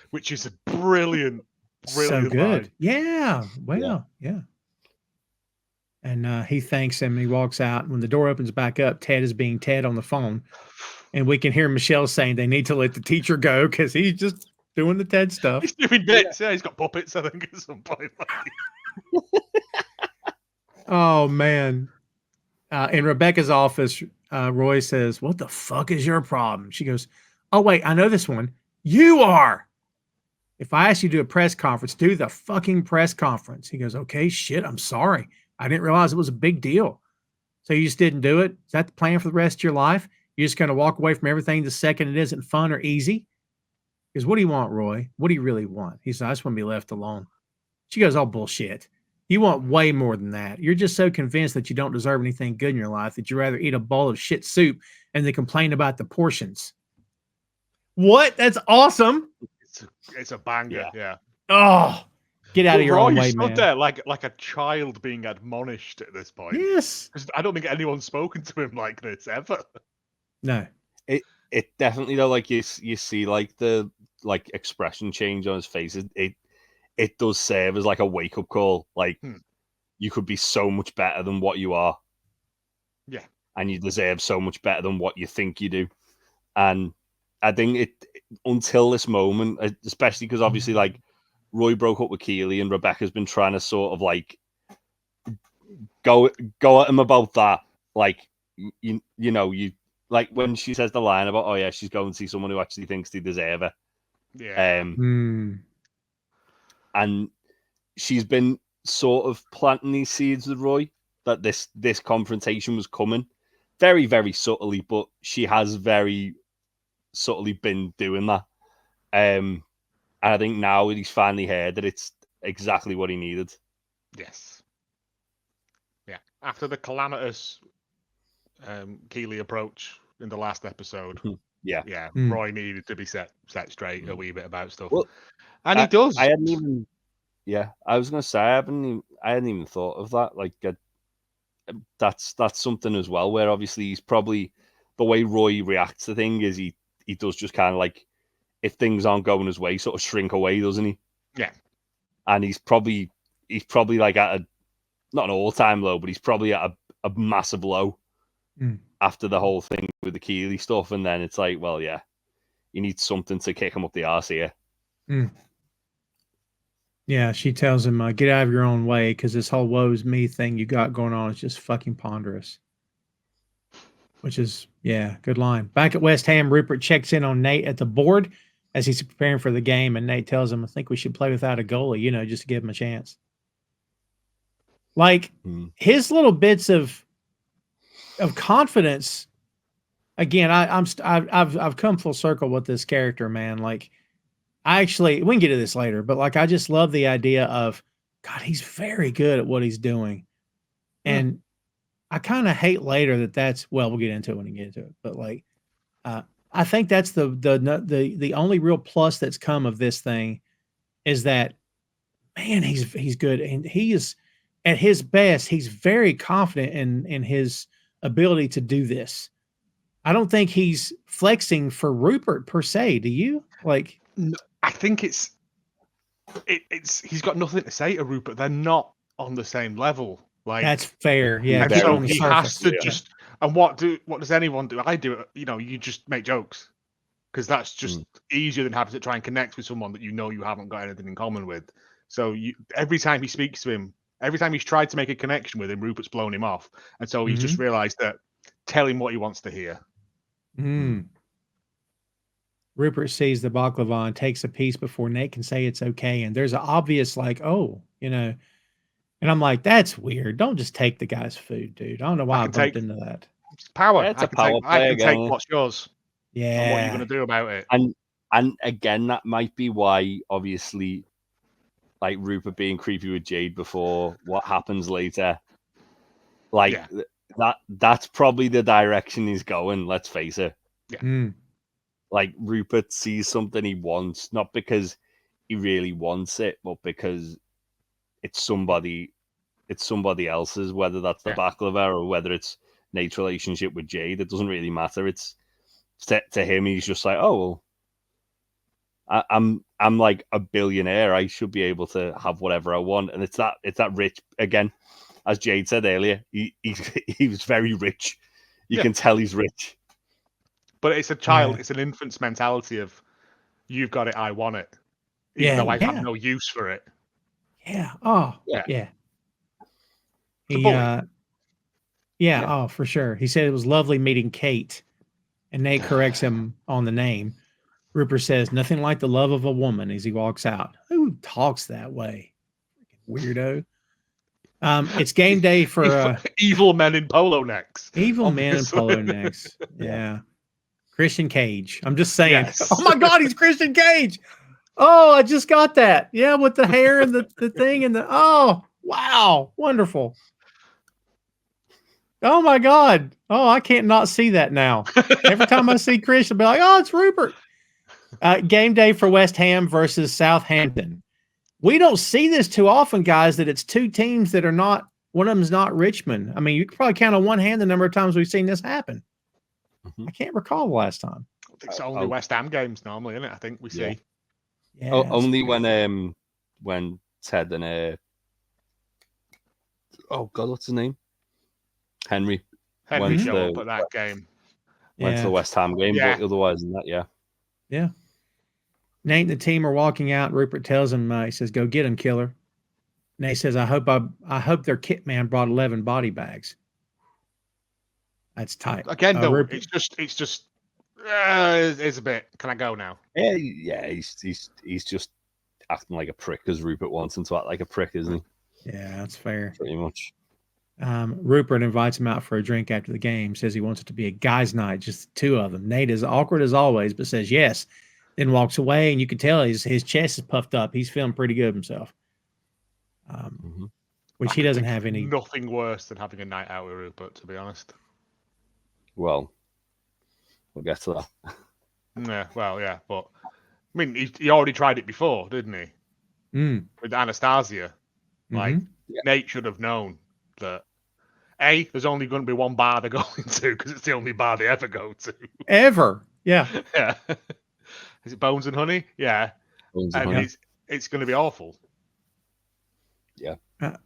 which is a brilliant so good. Line. Yeah. Well, yeah. And he thanks him and he walks out. When the door opens back up, Ted is being Ted on the phone. And we can hear Michelle saying they need to let the teacher go because he's just doing the Ted stuff. He's doing bits. Yeah, he's got puppets, I think, at some point. Oh, man. In Rebecca's office, Roy says, what the fuck is your problem? She goes, oh, wait, I know this one. You are. If I ask you to do a press conference, do the fucking press conference. He goes, okay, shit, I'm sorry. I didn't realize it was a big deal. So you just didn't do it? Is that the plan for the rest of your life? You're just going to walk away from everything the second it isn't fun or easy? He goes, what do you want, Roy? What do you really want? He says, I just want to be left alone. She goes, oh, bullshit. You want way more than that. You're just so convinced that you don't deserve anything good in your life that you'd rather eat a bowl of shit soup and then complain about the portions. What? That's awesome. It's a banger, yeah. Oh, get out of your own way, man. There like a child being admonished at this point. Yes. Because I don't think anyone's spoken to him like this ever. No. It definitely, though, like you see like the expression change on his face. It does serve as like a wake-up call. Like, you could be so much better than what you are. Yeah. And you deserve so much better than what you think you do. And I think until this moment, especially because obviously, like, Roy broke up with Keeley and Rebecca's been trying to sort of, like, go at him about that. Like, you like, when she says the line about, oh, yeah, she's going to see someone who actually thinks they deserve her. Yeah. And she's been sort of planting these seeds with Roy that this confrontation was coming very, very subtly, but she has very subtly been doing that. And I think now he's finally heard that it's exactly what he needed. Yes. Yeah. After the calamitous Keeley approach in the last episode, Roy needed to be set straight a wee bit about stuff. Well, and he does. I hadn't even. Yeah, I was gonna say I hadn't even thought of that. Like, that's something as well. Where obviously he's probably the way Roy reacts to things is he does just kind of like, if things aren't going his way, sort of shrink away, doesn't he? Yeah. And he's probably like at not an all-time low, but he's probably at a massive low after the whole thing with the Keeley stuff. And then it's like, well, yeah, you need something to kick him up the arse here. Yeah, she tells him, get out of your own way, because this whole woe is me thing you got going on is just fucking ponderous. Which is, yeah, good line. Back at West Ham, Rupert checks in on Nate at the board as he's preparing for the game, and Nate tells him, I think we should play without a goalie, just to give him a chance. Like, his little bits of confidence, again, I've come full circle with this character, man. Like, we can get to this later, but like, I just love the idea of, God, he's very good at what he's doing. And I kind of hate later we'll get into it when we get into it, but like, I think that's the only real plus that's come of this thing is that, man, he's good. And he is at his best. He's very confident in his ability to do this. I don't think he's flexing for Rupert per se. Do you? Like, no, I think it's he's got nothing to say to Rupert. They're not on the same level. Like, that's fair. Yeah. So he has to just. And what does anyone do? I do it. You just make jokes because that's just easier than having to try and connect with someone that you haven't got anything in common with. So every time he speaks to him, every time he's tried to make a connection with him, Rupert's blown him off, and so he's just realised that tell him what he wants to hear. Rupert sees the baklava and takes a piece before Nate can say it's okay, and there's an obvious like, and I'm like, that's weird. Don't just take the guy's food, dude. I don't know why I bumped into that. It's power. Yeah, it's a power play. I can take what's yours. Yeah. And what are you going to do about it? And again, that might be why, obviously, like Rupert being creepy with Jade before what happens later. Like that's probably the direction he's going. Let's face it. Yeah. Like Rupert sees something he wants, not because he really wants it, but because it's somebody else's, whether that's the baklava or whether it's Nate's relationship with Jade. It doesn't really matter. It's to him, he's just like, oh, well, I'm like a billionaire. I should be able to have whatever I want. And it's that rich again, as Jade said earlier. He was very rich. You can tell he's rich. But it's a child. It's an infant's mentality of, you've got it, I want it, even though I have no use for it. Yeah. Oh, yeah. Oh, for sure. He said it was lovely meeting Kate, and Nate corrects him on the name. Rupert says, nothing like the love of a woman as he walks out. Who talks that way? Weirdo. It's game day for evil men in polo necks. Evil men in polo necks. Yeah. Christian Cage. I'm just saying. Yes. Oh my God, he's Christian Cage. Oh, I just got that. Yeah, with the hair and the thing and oh, wow. Wonderful. Oh my God. Oh, I can't not see that now. Every time I see Chris, I'll be like, oh, it's Rupert. Game day for West Ham versus Southampton. We don't see this too often, guys, that it's two teams that are not, one of them is not Richmond. I mean, you could probably count on one hand the number of times we've seen this happen. I can't recall the last time. I think it's only West Ham games normally, isn't it? I think we see. Yeah, only when Ted and oh God, what's his name? Henry showed up at that game. Went to the West Ham game, but otherwise than that, yeah. Nate and the team are walking out. Rupert tells him, he says, "Go get him, killer." Nate says, "I hope their kit man brought 11 body bags." That's tight. Again, though, Rupert, it's just a bit. Can I go now? Yeah. He's just acting like a prick because Rupert wants him to act like a prick, isn't he? Yeah, that's fair. Pretty much. Rupert invites him out for a drink after the game. Says he wants it to be a guys' night, just the two of them. Nate is awkward as always, but says yes. Then walks away, and you can tell his chest is puffed up. He's feeling pretty good himself. Which he doesn't have any. Nothing worse than having a night out with Rupert, to be honest. Well, we'll get to that. Yeah, well, yeah, but I mean, he already tried it before, didn't he? With Anastasia. Like, Nate should have known that, A, there's only going to be one bar they're going to because it's the only bar they ever go to. Ever. Yeah. Yeah. Is it Bones and Honey? Yeah. Bones and Honey. It's going to be awful. Yeah.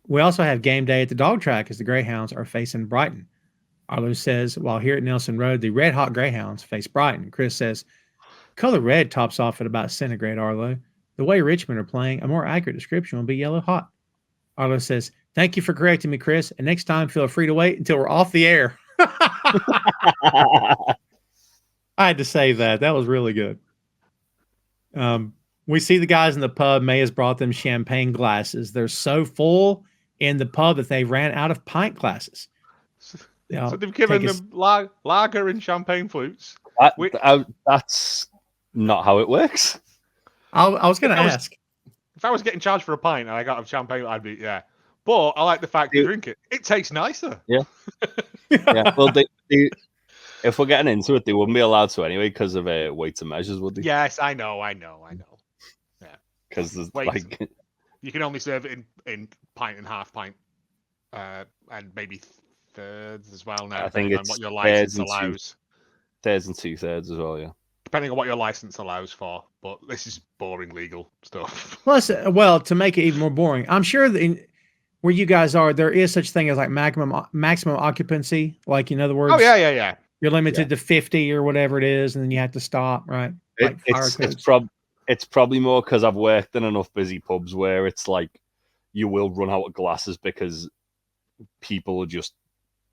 We also have game day at the dog track as the Greyhounds are facing Brighton. Arlo says, while here at Nelson Road, the Red Hot Greyhounds face Brighton. Chris says, color red tops off at about centigrade, Arlo. The way Richmond are playing, a more accurate description will be yellow hot. Arlo says, thank you for correcting me, Chris. And next time, feel free to wait until we're off the air. I had to say that. That was really good. We see the guys in the pub. May has brought them champagne glasses. They're so full in the pub that they ran out of pint glasses. So they've given them lager and champagne flutes. That's not how it works. I was going to ask. If I was getting charged for a pint and I got a champagne, I'd be, yeah. But I like the fact they drink it. It tastes nicer. Yeah. Yeah. Well, if we're getting into it, they wouldn't be allowed to anyway because of weights and measures, would they? Yes, I know. Yeah. Because there's you can only serve it in pint and half pint, and maybe thirds as well now. I think it's what your license allows. Thirds and 2/3 as well, yeah. Depending on what your license allows for, but this is boring legal stuff. Plus, to make it even more boring, I'm sure that where you guys are, there is such thing as like maximum occupancy. Like, in other words, yeah. You're limited to 50 or whatever it is, and then you have to stop, right? It's probably more because I've worked in enough busy pubs where it's like you will run out of glasses because people are just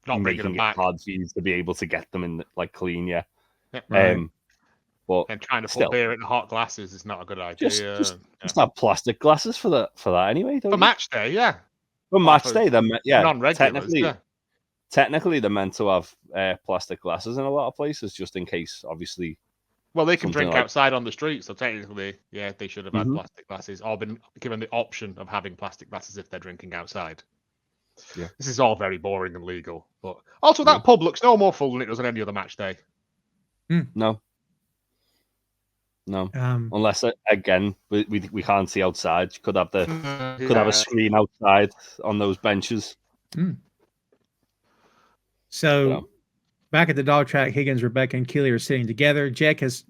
not making it hard for you to be able to get them in like clean, yeah. Right. But and trying to put beer in hot glasses is not a good idea. Just have plastic glasses for that anyway. For match day, yeah. For match day, then non-regulars. Technically, they're meant to have plastic glasses in a lot of places, just in case, obviously. Well, they can drink outside on the street, so technically, yeah, they should have had plastic glasses or been given the option of having plastic glasses if they're drinking outside. Yeah. This is all very boring and legal. But also, that pub looks no more full than it does on any other match day. No. Unless again we can't see outside. You could have have a screen outside on those benches. So back at the dog track, Higgins, Rebecca, and Keeley are sitting together. Jack has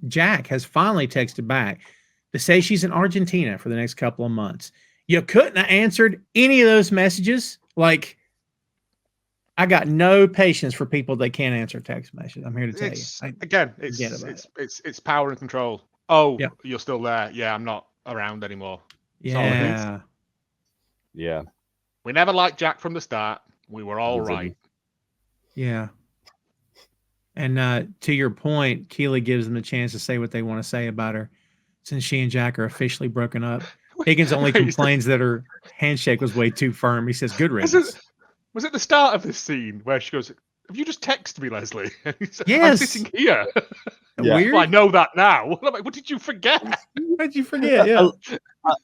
finally texted back to say she's in Argentina for the next couple of months. You couldn't have answered any of those messages. Like, I got no patience for people that can't answer text messages. I'm here to tell you. It's power and control. Oh, you're still there. Yeah, I'm not around anymore. Yeah. Yeah. We never liked Jack from the start. We were all right. Yeah. And to your point, Keeley gives them the chance to say what they want to say about her since she and Jack are officially broken up. Higgins only complains that her handshake was way too firm. He says, good riddance. Was it the start of this scene where she goes, have you just texted me, Leslie? Yes. I'm sitting here. Weird. Well, I know that now. What did you forget? What did you forget? Yeah.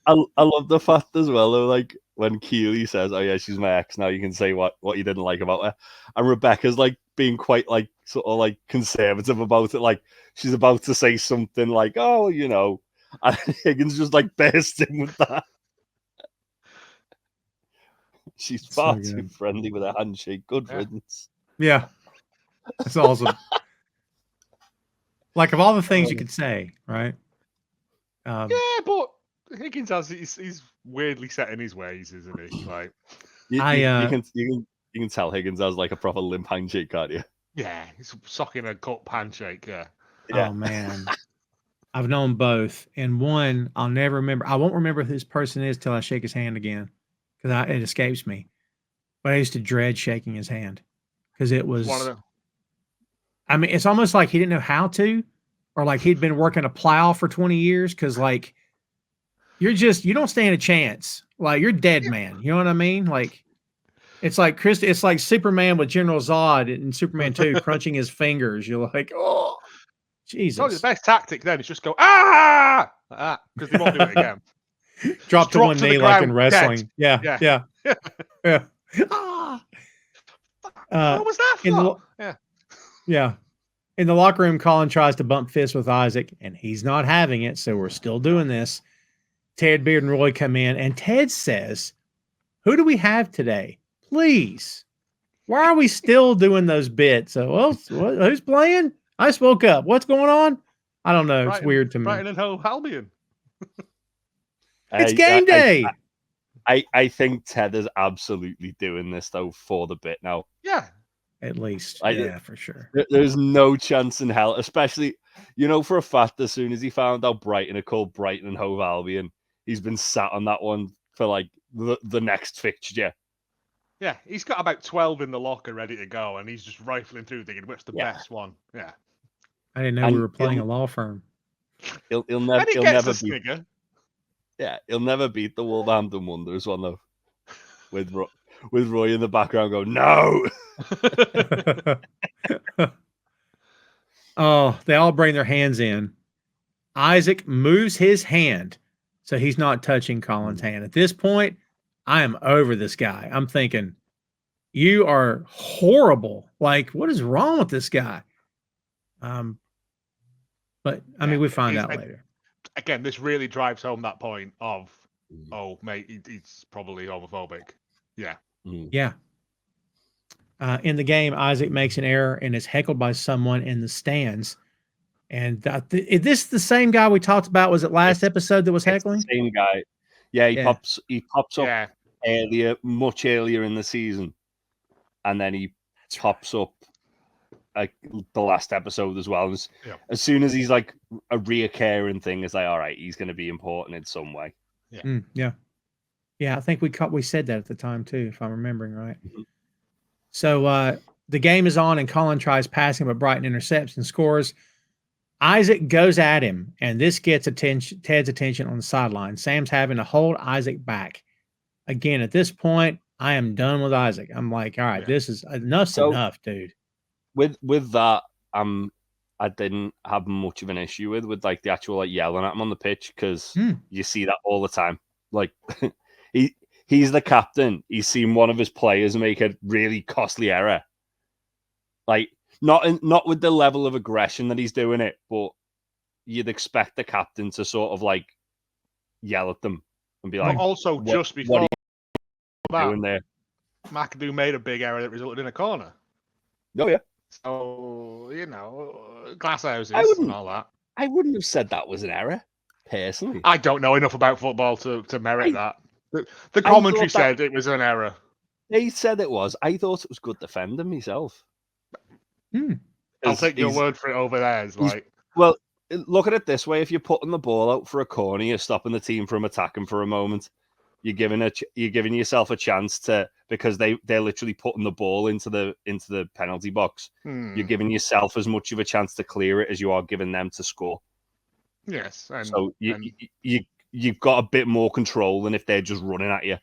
I love the fact as well, though, like when Keeley says, oh yeah, she's my ex, now you can say what you didn't like about her. And Rebecca's like being quite like sort of like conservative about it. Like she's about to say something like, oh, you know, and Higgins just like bursts in with that. She's far too friendly with a handshake. Good riddance. Yeah. That's awesome. Like, of all the things you could say, right? Yeah, but Higgins he's weirdly set in his ways, isn't he? Like, you can tell Higgins has like a proper limp handshake, can't you? Yeah, he's socking a cup handshake. Yeah. Oh man, I've known both, and one I'll never remember. I won't remember who this person is till I shake his hand again, because it escapes me. But I used to dread shaking his hand because it was. I mean, it's almost like he didn't know how to, or like he'd been working a plow for 20 years. Because like, you don't stand a chance. Like, you're dead, man. You know what I mean? Like, it's like it's like Superman with General Zod in Superman 2 crunching his fingers. You're like, oh, Jesus. Probably the best tactic then is just go, because they won't do it again. Drop to one knee like in wrestling. Dead. Yeah. What was that for? Yeah. In the locker room, Colin tries to bump fists with Isaac, and he's not having it, so we're still doing this. Ted, Beard, and Roy come in, and Ted says, who do we have today? Please. Why are we still doing those bits? So, who's playing? I just woke up. What's going on? I don't know. It's weird to me. Brighton and Hove Albion. It's game day. I think Ted is absolutely doing this though for the bit now. Yeah. At least. Like, yeah, for sure. There's no chance in hell, especially, for a fact, as soon as he found out Brighton are called Brighton and Hove Albion, he's been sat on that one for like the next fixture. Yeah, he's got about 12 in the locker ready to go, and he's just rifling through thinking, which the best one? Yeah. I didn't know we were playing a law firm. He'll never beat. Yeah, he'll never beat the Wolverhampton Wanderers one though. With Roy in the background going, no. Oh, they all bring their hands in. Isaac moves his hand so he's not touching Colin's hand. At this point, I am over this guy. I'm thinking, you are horrible. Like, what is wrong with this guy? But I mean, we find out later. Again, this really drives home that point of, oh, mate, he's probably homophobic. Yeah. Yeah. In the game, Isaac makes an error and is heckled by someone in the stands. And is this the same guy we talked about? Was it last episode that was heckling? The same guy. Yeah, he pops up much earlier in the season, and then he pops up like the last episode as well. As soon as he's like a reoccurring thing, it's like, all right, he's going to be important in some way. Yeah. I think we said that at the time too, if I'm remembering right. Mm-hmm. So the game is on, and Colin tries passing, but Brighton intercepts and scores. Isaac goes at him, and this gets Ted's attention on the sideline. Sam's having to hold Isaac back. Again, at this point, I am done with Isaac. I'm like, all right, this is enough, dude. With that, I didn't have much of an issue with like the actual like yelling at him on the pitch, because you see that all the time. Like he's the captain. He's seen one of his players make a really costly error. Like not with the level of aggression that he's doing it, but you'd expect the captain to sort of like yell at them and be like, but also just before that, doing there? McAdoo made a big error that resulted in a corner. Oh yeah. So, glass houses and all that. I wouldn't have said that was an error, personally. I don't know enough about football to merit that. The commentary said it was an error. They said it was. I thought it was good defending myself. I'll take your word for it over there. Well, look at it this way. If you're putting the ball out for a corner, you're stopping the team from attacking for a moment. You're giving yourself a chance to, because they're literally putting the ball into the penalty box. You're giving yourself as much of a chance to clear it as you are giving them to score. Yes. So you've got a bit more control than if they're just running at you.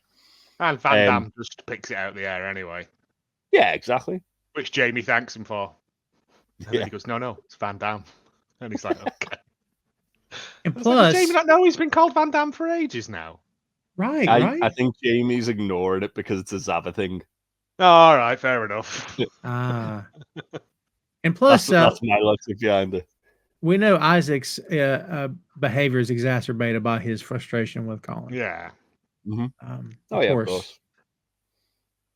And Van Damme just picks it out of the air anyway. Yeah, exactly. Which Jamie thanks him for. And then he goes, no, it's Van Damme. And he's like, okay. And plus, does Jamie not know he's been called Van Damme for ages now? Right. I think Jamie's ignoring it because it's a Zava thing. Oh, all right, fair enough. And plus, that's my logic behind it. We know Isaac's behavior is exacerbated by his frustration with Colin. Yeah. Mm-hmm. Of course.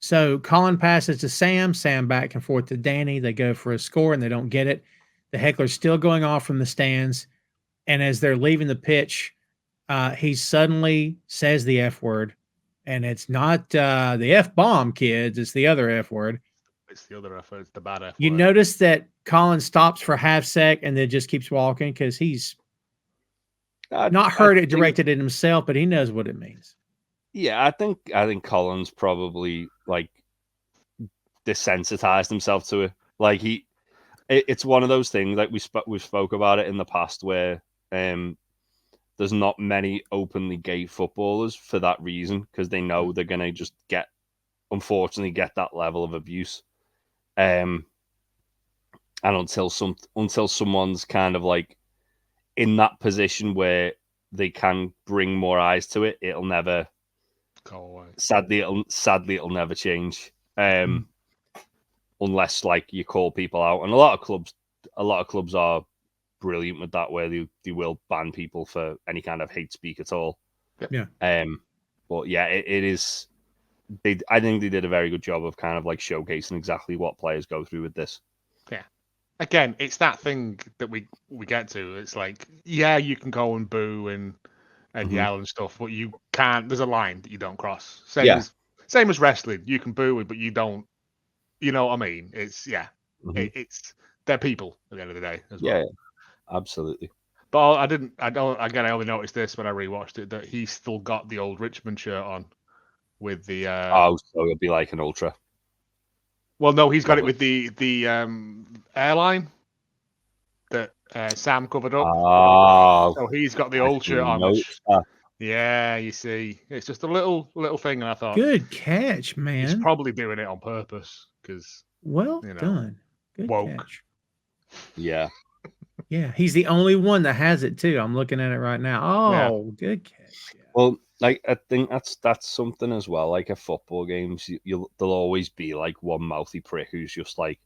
So Colin passes to Sam. Sam back and forth to Danny. They go for a score and they don't get it. The heckler's still going off from the stands. And as they're leaving the pitch, he suddenly says the F word. And it's not the F-bomb, kids. It's the other F word. It's the other F word. It's the bad F word. You notice that Colin stops for half sec and then just keeps walking because he's not heard it directed at himself, but he knows what it means. Yeah, I think Colin's probably like desensitized himself to it. Like it's one of those things like we spoke about it in the past where there's not many openly gay footballers for that reason, because they know they're gonna just unfortunately get that level of abuse. And until someone's kind of like in that position where they can bring more eyes to it, it'll never go away. Sadly, it'll never change. Unless like you call people out, and a lot of clubs are brilliant with that, where they will ban people for any kind of hate speak at all. Yeah. But yeah, it is. I think they did a very good job of kind of like showcasing exactly what players go through with this. Yeah. Again, it's that thing that we get to. It's like, yeah, you can go and boo and and Mhm. yell and stuff, but you can't. There's a line that you don't cross. Yeah. Same as wrestling. You can boo it, but you don't. You know what I mean? It's Mhm. it's they're people at the end of the day as well. Yeah, absolutely. But I don't. Again, I only noticed this when I rewatched it, that he's still got the old Richmond shirt on with the. Oh, so it'll be like an ultra. Well, no, he's got it Lovely. with the airline that Sam covered up. Oh, So he's got the I old shirt didn't on. notice that. Yeah, you see, it's just a little thing, and I thought Good catch, he's man. probably doing it on purpose because Well you know, done. Good woke. catch. Yeah. Yeah, he's the only one that has it too. I'm looking at it right now. Oh, good catch. Yeah. Well, like I think that's something as well. Like at football games, there'll always be like one mouthy prick who's just like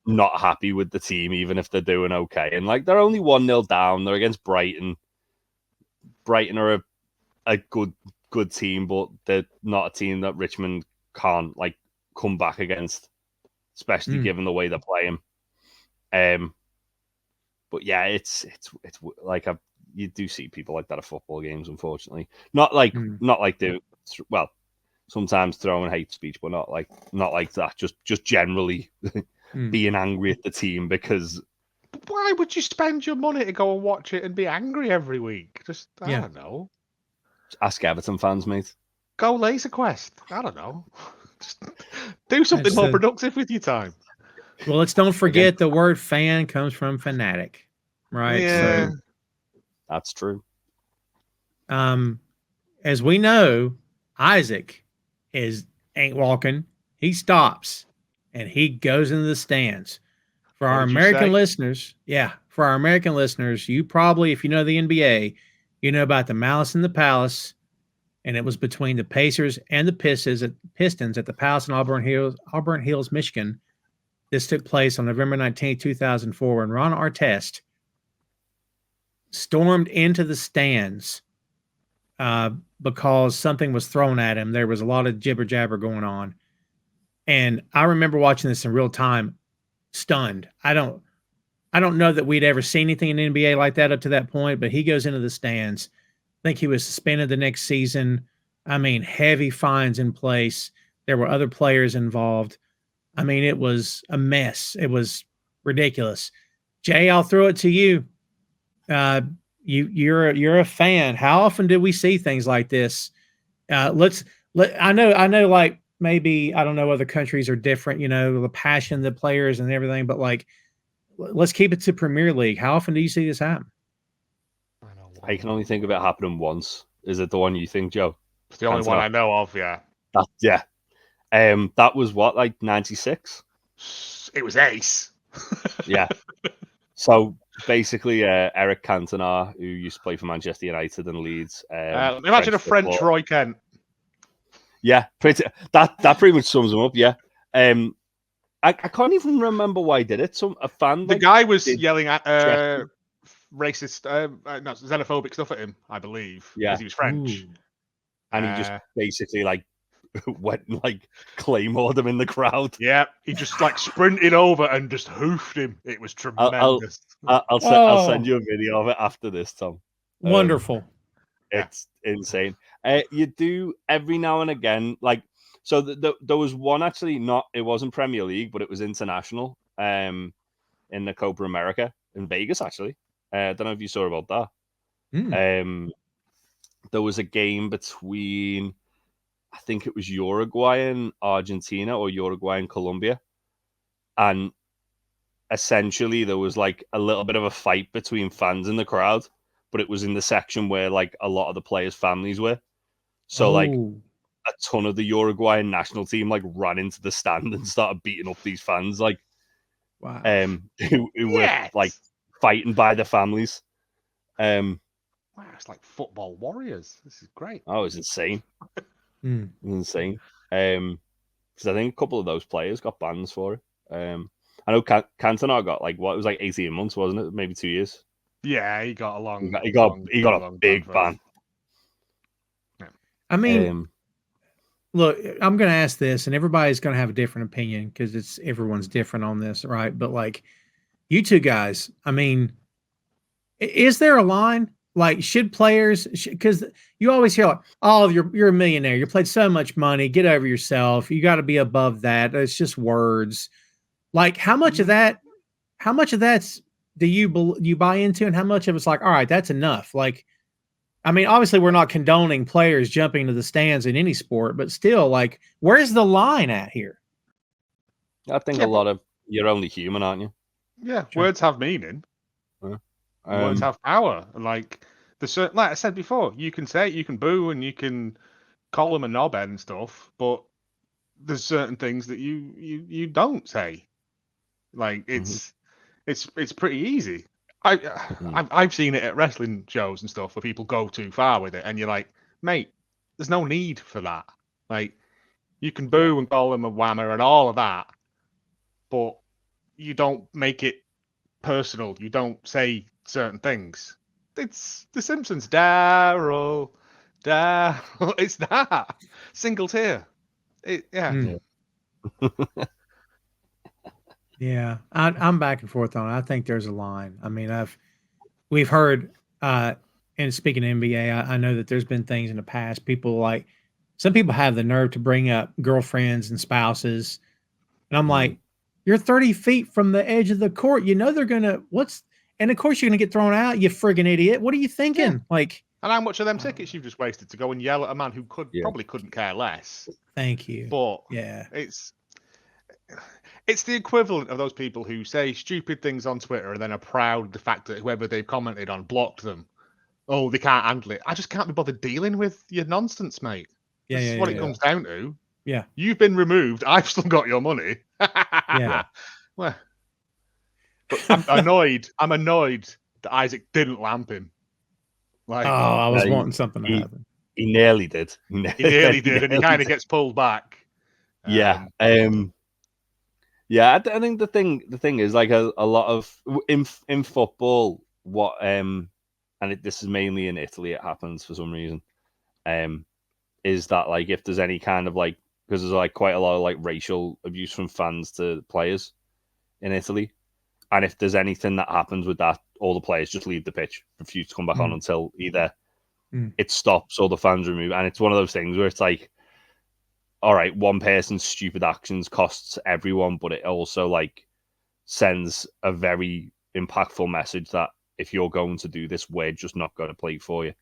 not happy with the team, even if they're doing okay. And like they're only 1-0 down. They're against Brighton. Brighton are a good team, but they're not a team that Richmond can't like come back against, especially given the way they're playing. But yeah, it's like you do see people like that at football games, unfortunately. Not like well, sometimes throwing hate speech, but not like that. Just generally being angry at the team because. Why would you spend your money to go and watch it and be angry every week? Just I don't know. Ask Everton fans, mate. Go Laser Quest. I don't know. Just do something more productive with your time. Well, let's don't forget the word fan comes from fanatic, right? Yeah. So, that's true. As we know, Isaac ain't walking. He stops and he goes into the stands. For our American listeners, for our American listeners, you probably, if you know the NBA, you know about the Malice in the Palace, and it was between the Pacers and the Pistons at the Palace in Auburn Hills, Michigan. This took place on November 19, 2004, when Ron Artest stormed into the stands because something was thrown at him. There was a lot of jibber jabber going on. And I remember watching this in real time, stunned. I don't know that we'd ever seen anything in the NBA like that up to that point, but he goes into the stands. I think he was suspended the next season. I mean, heavy fines in place. There were other players involved. I mean, it was a mess. It was ridiculous. Jay, I'll throw it to you. You're a fan. How often do we see things like this? I know like maybe, I don't know, other countries are different, you know, the passion, the players and everything, but like, let's keep it to Premier League. How often do you see this happen? I can only think of it happening once. Is it the one you think, Joe? It's the only one I know of, yeah. That was what, like 96? It was ace. Yeah. So basically, Eric Cantona, who used to play for Manchester United and Leeds. Imagine a French Roy Kent. Yeah, that pretty much sums him up. Yeah. I can't even remember why I did it. A fan. The guy was yelling at racist, no, xenophobic stuff at him, I believe. Yeah, because he was French. Ooh. And he just basically like went and like claymored him in the crowd. Yeah, he just like sprinted over and just hoofed him. It was tremendous. I'll send you a video of it after this, Tom. Wonderful. It's insane. You do every now and again, like, so there was one actually, it wasn't Premier League, but it was international in the Copa America in Vegas, actually. I don't know if you saw about that. There was a game between, I think it was Uruguay and Argentina or Uruguay and Colombia. And essentially there was like a little bit of a fight between fans in the crowd, but it was in the section where like a lot of the players' families were. So like a ton of the Uruguayan national team like ran into the stand and started beating up these fans, like wow, who were like fighting by the families. Wow, it's like football warriors. This is great. Oh, it's insane. It's insane. Because I think a couple of those players got bans for it. I know Cantona got like what, it was like 18 months, wasn't it? Maybe 2 years. Yeah, he got a long. He got a big ban. Yeah. I mean, look, I'm going to ask this, and everybody's going to have a different opinion because everyone's different on this, right? But like, you two guys, I mean, is there a line? Like, should players? Because you always hear, like, "Oh, you're a millionaire. You played so much money. Get over yourself. You got to be above that. It's just words." Like, how much of that? How much of that's do you buy into, and how much of it's like, all right, that's enough? Like, I mean, obviously, we're not condoning players jumping to the stands in any sport, but still, like, where's the line at here? I think a lot of you're only human, aren't you? Yeah, sure. Words have meaning. Words have power. Like like I said before, you can say it, you can boo, and you can call them a knobhead and stuff, but there's certain things that you don't say. Like it's pretty easy. I've seen it at wrestling shows and stuff where people go too far with it, and you're like, mate, there's no need for that. Like, you can boo and call them a whammer and all of that, but you don't make it personal. You don't say certain things. It's The Simpsons. Daryl. It's that. Single tear. Yeah, I'm back and forth on it. I think there's a line. I mean, we've heard, and speaking of NBA, I know that there's been things in the past. Some people have the nerve to bring up girlfriends and spouses, and I'm like, you're 30 feet from the edge of the court. You know they're gonna and of course you're gonna get thrown out. You friggin' idiot! What are you thinking? Yeah. Like, and how much of them tickets you've just wasted to go and yell at a man who probably couldn't care less. Thank you. But yeah, it's the equivalent of those people who say stupid things on Twitter and then are proud of the fact that whoever they've commented on blocked them. Oh, they can't handle it. I just can't be bothered dealing with your nonsense, mate. This is what it comes down to. Yeah. You've been removed. I've still got your money. Yeah. Well, but I'm annoyed. I'm annoyed that Isaac didn't lamp him. Like, I was wanting something to happen. He nearly did. He nearly did, and he kind of gets pulled back. Yeah. Yeah, I think the thing is, like, a lot of in football, this is mainly in Italy, it happens for some reason, is that, like, if there's any kind of, like, because there's, like, quite a lot of, like, racial abuse from fans to players in Italy, and if there's anything that happens with that, all the players just leave the pitch, refuse to come back on until either it stops or the fans remove. And it's one of those things where it's like, all right, one person's stupid actions costs everyone, but it also, like, sends a very impactful message that if you're going to do this, we're just not going to play for you.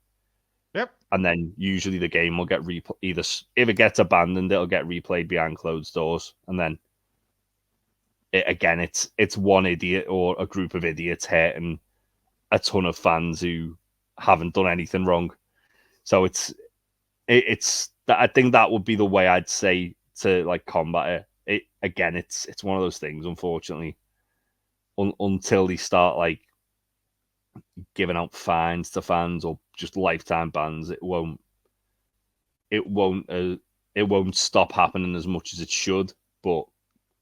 Yep. And then usually the game will get either if it gets abandoned, it'll get replayed behind closed doors, and then it's one idiot or a group of idiots hurting a ton of fans who haven't done anything wrong. So it's I think that would be the way I'd say to, like, combat it. It's one of those things, unfortunately, until they start, like, giving out fines to fans or just lifetime bans, it won't stop happening as much as it should. But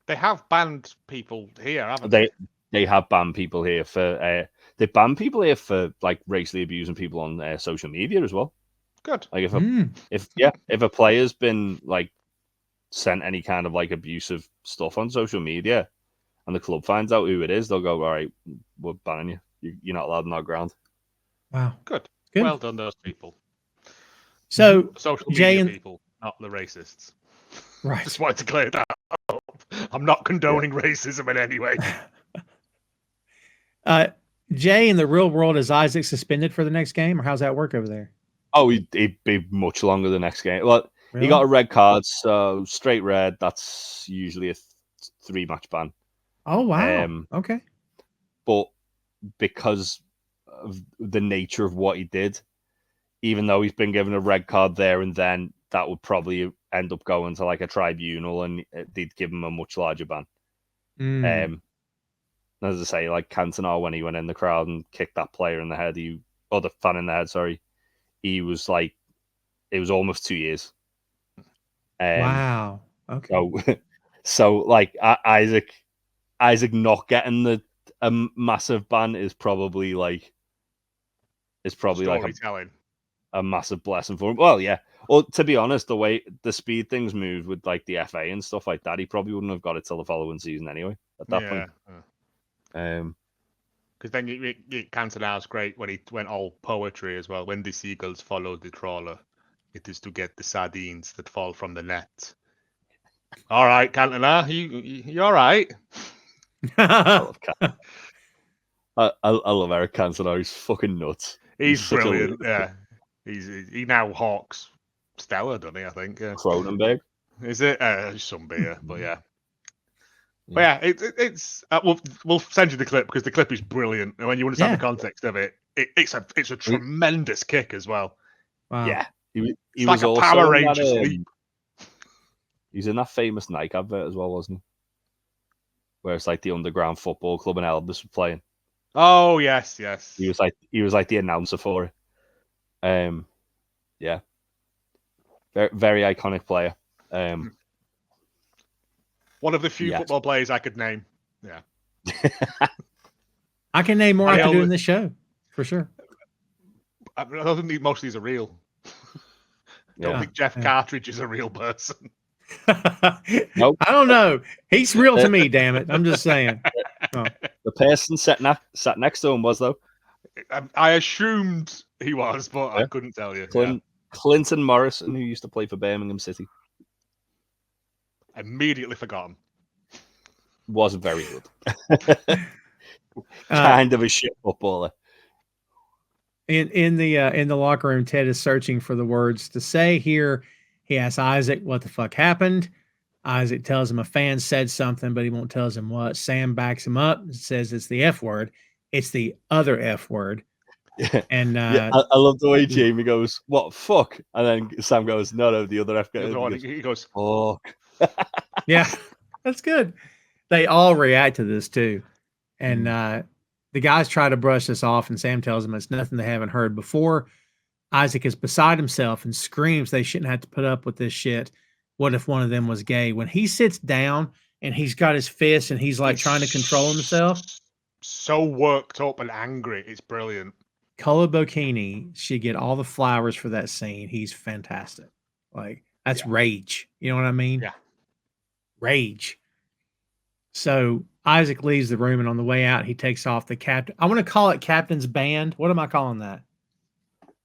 they have banned people here, haven't they? They have banned people here for they ban people here for, like, racially abusing people on social media as well. Good. Like, if a player's been, like, sent any kind of, like, abusive stuff on social media, and the club finds out who it is, they'll go, all right, we're banning you. You're not allowed on our ground. Wow. Good. Well done, those people. So, social media people, not the racists. Right. Just wanted to clear that up. I'm not condoning racism in any way. Jay, in the real world, is Isaac suspended for the next game, or how's that work over there? Oh, he'd be much longer the next game. Well, really? He got a red card, so straight red. That's usually a 3-match ban. Oh, wow. Okay. But because of the nature of what he did, even though he's been given a red card there and then, that would probably end up going to, like, a tribunal, and they'd give him a much larger ban. As I say, like Cantona, when he went in the crowd and kicked that player in the head, the fan in the head, sorry, he was like, it was almost 2 years. Wow. Okay. So like Isaac not getting a massive ban is probably like a massive blessing for him. Well, yeah. Well, to be honest, the way the speed things moved with, like, the FA and stuff like that, he probably wouldn't have got it till the following season anyway. At that point. Because then Cantona's great when he went all poetry as well. When the seagulls follow the trawler, it is to get the sardines that fall from the net. All right, Cantona, you all right? I love I love Eric Cantona. He's fucking nuts. He's such a brilliant. lunatic. Yeah, he now hawks Stella, doesn't he? I think. Yeah. Cronenberg. Is it some beer? But yeah. But yeah, it's we'll send you the clip because the clip is brilliant, and when you understand the context of it, it's a tremendous kick as well. Wow. Yeah, he It's was like a also Power in Rangers that, leap. He's in that famous Nike advert as well, wasn't he? Where it's like the underground football club and Elvis was playing. Oh yes. He was like the announcer for it. Yeah, very very iconic player. One of the few football players I could name. Yeah. I can name more I could do in this show, for sure. I don't think most of these are real. Don't think Jeff Cartridge is a real person. Nope. I don't know. He's real to me, damn it. I'm just saying. Oh. The person sat next to him was, though. I assumed he was, but I couldn't tell you. Clinton Morrison, who used to play for Birmingham City. Immediately forgotten. Wasn't very good. Kind of a shit footballer. In the locker room, Ted is searching for the words to say here. He asks Isaac what the fuck happened. Isaac tells him a fan said something, but he won't tell him what. Sam backs him up and says it's the F word. It's the other F word. Yeah. And I love the way Jamie goes, "What fuck?" And then Sam goes, "No, the other F." He goes, "Fuck." Yeah, that's good. They all react to this too. And the guys try to brush this off, and Sam tells them it's nothing they haven't heard before. Isaac is beside himself and screams they shouldn't have to put up with this shit. What if one of them was gay? When he sits down and he's got his fist and he's like trying to control himself. So worked up and angry. It's brilliant. Colo Bocchini should get all the flowers for that scene. He's fantastic. Like, that's rage. You know what I mean? Yeah. Rage. So Isaac leaves the room, and on the way out, he takes off the captain. I want to call it Captain's Band. What am I calling that?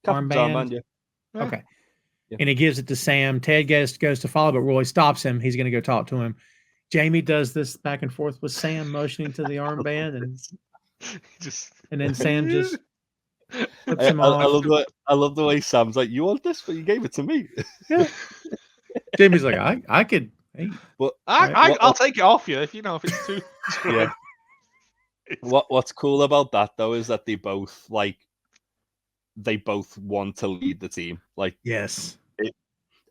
Armband? Yeah. Okay. Yeah. And he gives it to Sam. Ted goes to follow, but Roy stops him. He's going to go talk to him. Jamie does this back and forth with Sam, motioning to the armband, and then Sam just flips him off. I love the way Sam's like, "You want this, but you gave it to me." Yeah. Jamie's like, I could. Hey, but I'll take it off you if it's too. Yeah. What's cool about that though is that they both want to lead the team. Like, yes,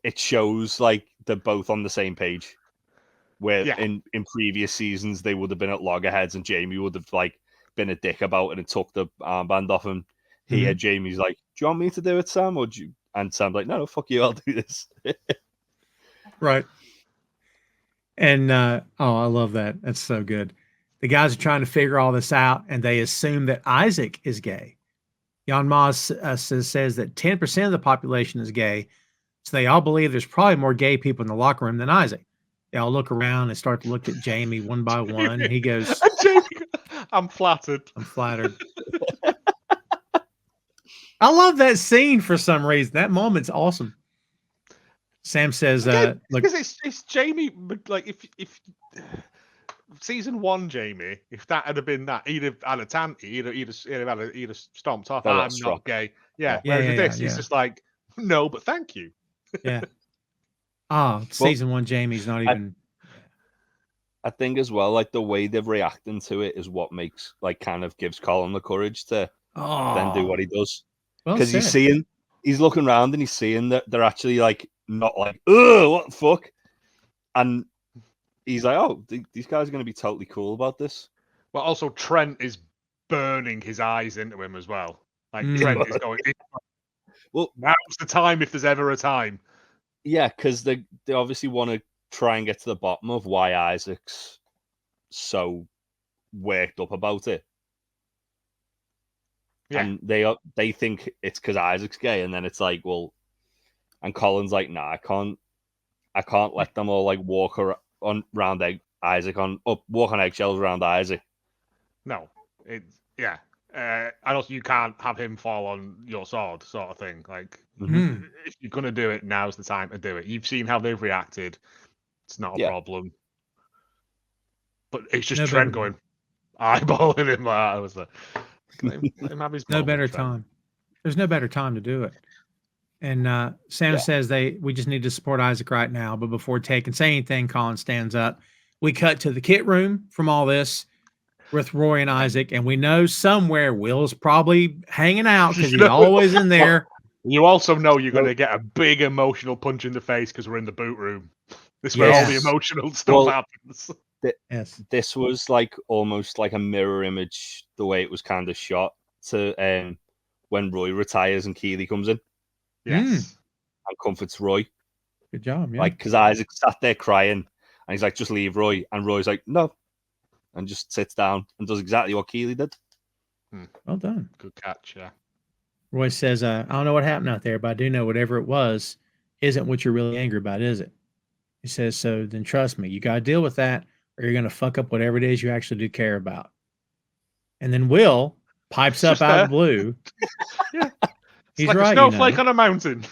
it shows like they're both on the same page. Where in previous seasons they would have been at loggerheads and Jamie would have like been a dick about it and took the armband off him. Here, Jamie's like, "Do you want me to do it, Sam?" And Sam's like, no, fuck you, I'll do this. Right. And I love that. That's so good. The guys are trying to figure all this out, and they assume that Isaac is gay. Jan Maas says that 10% of the population is gay, so they all believe there's probably more gay people in the locker room than Isaac. They all look around and start to look at Jamie one by one. And he goes, Jamie, I'm flattered. I'm flattered. I love that scene for some reason. That moment's awesome. Sam says, "Look, because it's Jamie. Like if season 1 Jamie, if that had been that, he'd have had a tanty. He'd have stomped off. I'm not gay. Yeah. Whereas with this, he's just like, no, but thank you. Yeah. Season 1 Jamie's not even. I think as well, like the way they're reacting to it is what makes kind of gives Colin the courage to then do what he does. Because he's looking around and he's seeing that they're actually like not like, "Ugh, what the fuck," and he's like, "Oh, these guys are going to be totally cool about this." Well, also Trent is burning his eyes into him as well. Like Trent is going. Well, now's the time if there's ever a time. Yeah, because they obviously want to try and get to the bottom of why Isaac's so worked up about it. Yeah. And they think it's because Isaac's gay, and then it's like, well, and Colin's like, "Nah, I can't let them all like walk around Isaac walk on eggshells around Isaac." No, Yeah. And also, you can't have him fall on your sword, sort of thing. Like, Mm. if you're gonna do it, now's the time to do it. You've seen how they've reacted. It's not a Yeah. problem. But it's just No Trent better- going eyeballing him. Like, I was like, let him have his No moment, better Trent. time. There's no better time to do it. And Sam Yeah. says we just need to support Isaac right now. But before Ted can say anything, Colin stands up. We cut to the kit room from all this with Roy and Isaac, and we know somewhere Will's probably hanging out because he's always in there. You also know you're going to get a big emotional punch in the face because we're in the boot room. This is where all the Yes. emotional stuff Well, happens. Yes. This was like almost like a mirror image, the way it was kind of shot to when Roy retires and Keeley comes in Yes. and comforts Roy. Good job. Yeah. Like, because Isaac sat there crying and he's like, just leave Roy. And Roy's like, no. And just sits down and does exactly what Keeley did. Well done. Good catch, yeah. Roy says, I don't know what happened out there, but I do know whatever it was isn't what you're really angry about, is it? He says, so then trust me, you got to deal with that or you're going to fuck up whatever it is you actually do care about. And then Will pipes up Just out of the blue. Yeah. It's He's like right, a snowflake you know. on a mountain.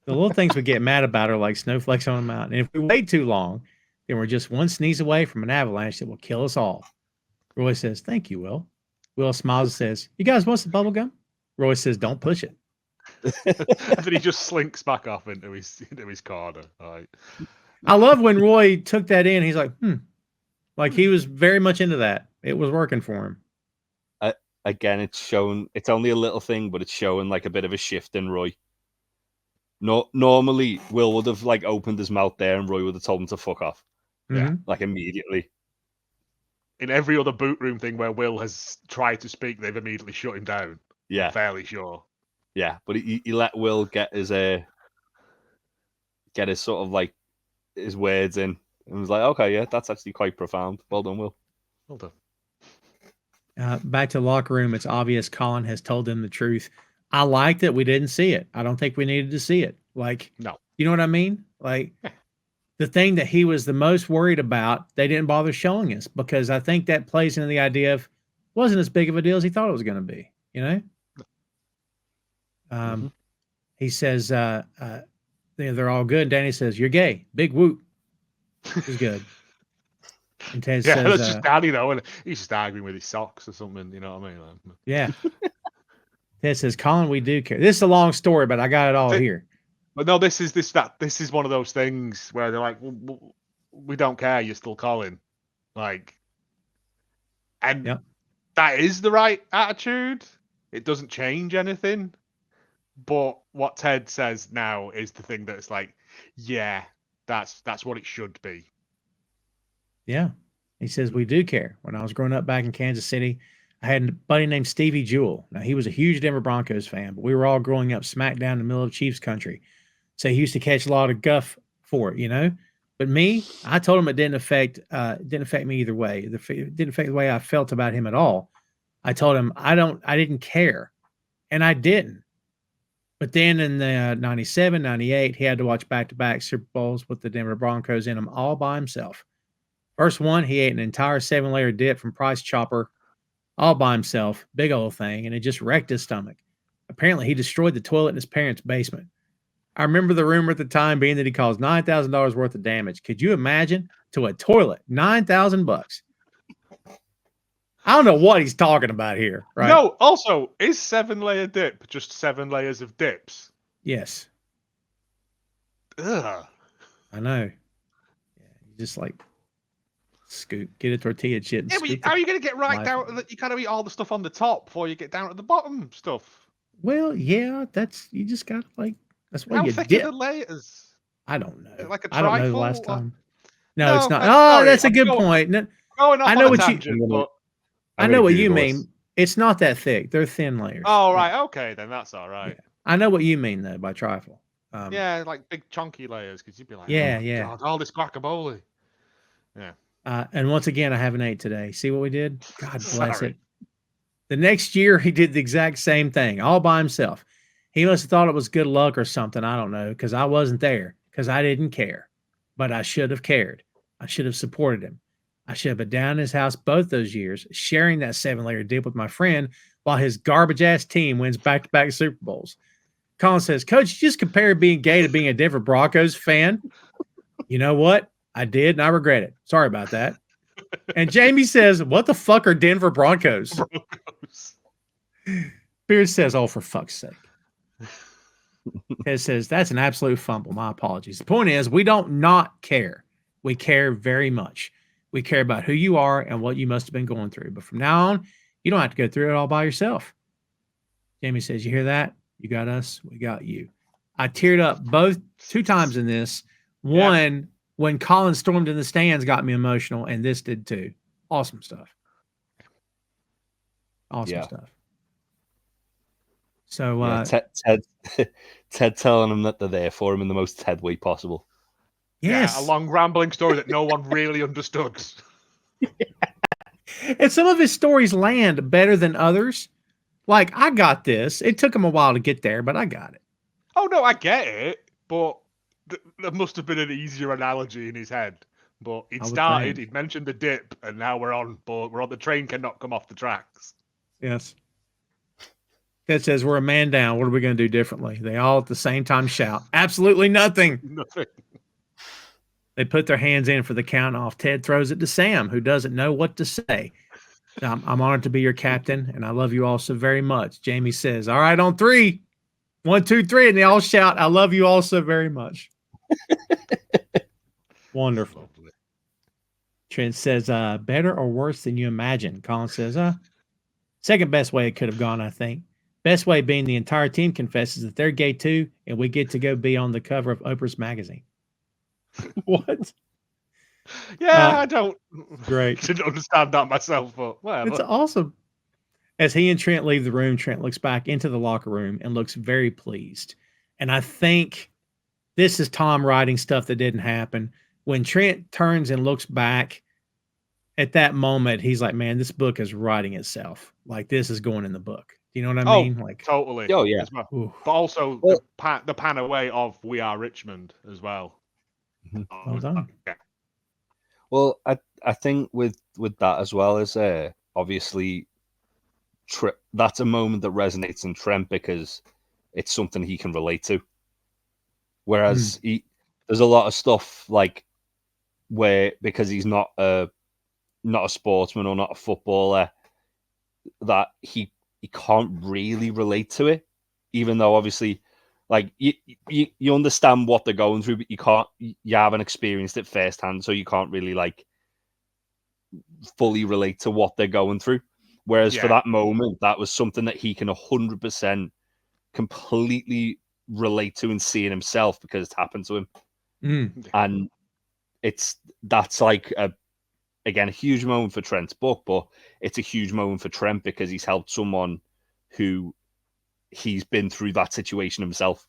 The little things we get mad about are like snowflakes on a mountain. And if we wait too long, then we're just one sneeze away from an avalanche that will kill us all. Roy says, thank you, Will. Will smiles and says, you guys want some bubble gum? Roy says, don't push it. And then he just slinks back off into his corner. Right. I love when Roy took that in. He's like, like he was very much into that. It was working for him. Again, it's only a little thing, but it's showing like a bit of a shift in Roy. No, normally Will would have like opened his mouth there and Roy would have told him to fuck off. Yeah. Mhm. Like immediately. In every other boot room thing where Will has tried to speak, they've immediately shut him down. Yeah. I'm fairly sure. Yeah. But he let Will get his sort of like his words in and was like, okay, yeah, that's actually quite profound. Well done, Will. Well done. Back to the locker room. It's obvious Colin has told them the truth. I like that we didn't see it. I don't think we needed to see it. Like, No. you know what I mean? Like the thing that he was the most worried about, they didn't bother showing us because I think that plays into the idea of wasn't as big of a deal as he thought it was going to be, you know? He says, they're all good. Danny says, you're gay. Big whoop. He's good. And Ted Yeah, says, that's just Danny though, and he's just arguing with his socks or something. You know what I mean? Like, yeah. Ted says, Colin, we do care. This is a long story, but I got it all here. But no, this is one of those things where they're like, we don't care. You're still Colin, like, and Yep. that is the right attitude. It doesn't change anything. But what Ted says now is the thing that's like, yeah, that's what it should be. Yeah. He says, we do care. When I was growing up back in Kansas City, I had a buddy named Stevie Jewell. Now, he was a huge Denver Broncos fan, but we were all growing up smack down in the middle of Chiefs country. So he used to catch a lot of guff for it, you know? But me, I told him it didn't affect me either way. It didn't affect the way I felt about him at all. I told him I didn't care. And I didn't. But then in the 97, 98, he had to watch back-to-back Super Bowls with the Denver Broncos in them all by himself. First one, he ate an entire 7-layer dip from Price Chopper all by himself, big old thing, and it just wrecked his stomach. Apparently, he destroyed the toilet in his parents' basement. I remember the rumor at the time being that he caused $9,000 worth of damage. Could you imagine? To a toilet, $9,000. I don't know what he's talking about here, right? No, also, is 7-layer dip just 7 layers of dips? Yes. Ugh. I know. Yeah, you just like scoop, get a tortilla chip. And Yeah, but scoop how it. are you going to get right Life. down? You kind of eat all the stuff on the top before you get down to the bottom stuff. Well, yeah, you just got like, that's why How you thick dip. are the layers? I don't know. Like a I don't know the trifle? last Or- time. No, it's No, not. I'm Oh, sorry, that's a I'm good going- point. No, Going off I know on a what you- tangent, but I know what you mean. It's not that thick. They're thin layers. oh Yeah. right, okay, then that's all right. I know what you mean though by trifle. Yeah, like big chunky layers, because you'd be like, Yeah, oh, yeah. God, all this guacamole. And once again, I haven't ate today. See what we did? God bless Sorry. it. The next year, he did the exact same thing all by himself. He must have thought it was good luck or something. I don't know, because I wasn't there, because I didn't care. But I should have cared. I should have supported him. I should have been down in his house both those years, sharing that 7-layer dip with my friend while his garbage-ass team wins back-to-back Super Bowls. Colin says, Coach, you just compared being gay to being a Denver Broncos fan. You know what? I did, and I regret it. Sorry about that. And Jamie says, what the fuck are Denver Broncos? Beard says, oh, for fuck's sake. Ted says, that's an absolute fumble. My apologies. The point is, we don't not care. We care very much. We care about who you are and what you must have been going through. But from now on, you don't have to go through it all by yourself. Jamie says, you hear that? You got us. We got you. I teared up two times in this. One, when Colin stormed in the stands, got me emotional, and this did too. Awesome stuff. Awesome stuff. So Ted telling him that they're there for him in the most Ted way possible. Yes. Yeah, a long rambling story that no one really understood. And some of his stories land better than others. Like, I got this. It took him a while to get there, but I got it. Oh, no, I get it. But there must have been an easier analogy in his head. But he'd mentioned the dip, and now we're on the train cannot come off the tracks. Yes. Ted says, we're a man down. What are we going to do differently? They all at the same time shout, absolutely nothing. Nothing. They put their hands in for the count off. Ted throws it to Sam, who doesn't know what to say. I'm honored to be your captain, and I love you all so very much. Jamie says, all right, on 3. 1, 2, 3. And they all shout, I love you all so very much. Wonderful. Trent says, better or worse than you imagine? Colin says, second best way it could have gone, I think. Best way being the entire team confesses that they're gay too, and we get to go be on the cover of Oprah's magazine. What? Yeah, I don't didn't understand that myself, but whatever. It's awesome. As he and Trent leave the room, Trent looks back into the locker room and looks very pleased. And I think this is Tom writing stuff that didn't happen. When Trent turns and looks back at that moment, he's like, man, this book is writing itself. Like, this is going in the book. Do you know what I mean? Like, totally. Oh, yeah. But also the pan away of We Are Richmond as well. Well done. Yeah. Well, I think with that as well as obviously that's a moment that resonates in Trent because it's something he can relate to. Whereas there's a lot of stuff like where because he's not a sportsman or not a footballer that he can't really relate to it, even though obviously like you understand what they're going through, but you haven't experienced it firsthand, so you can't really like fully relate to what they're going through. Whereas for that moment, that was something that he can 100% completely relate to and see in himself because it's happened to him. And that's like a huge moment for Trent's book, but it's a huge moment for Trent because he's helped someone who he's been through that situation himself.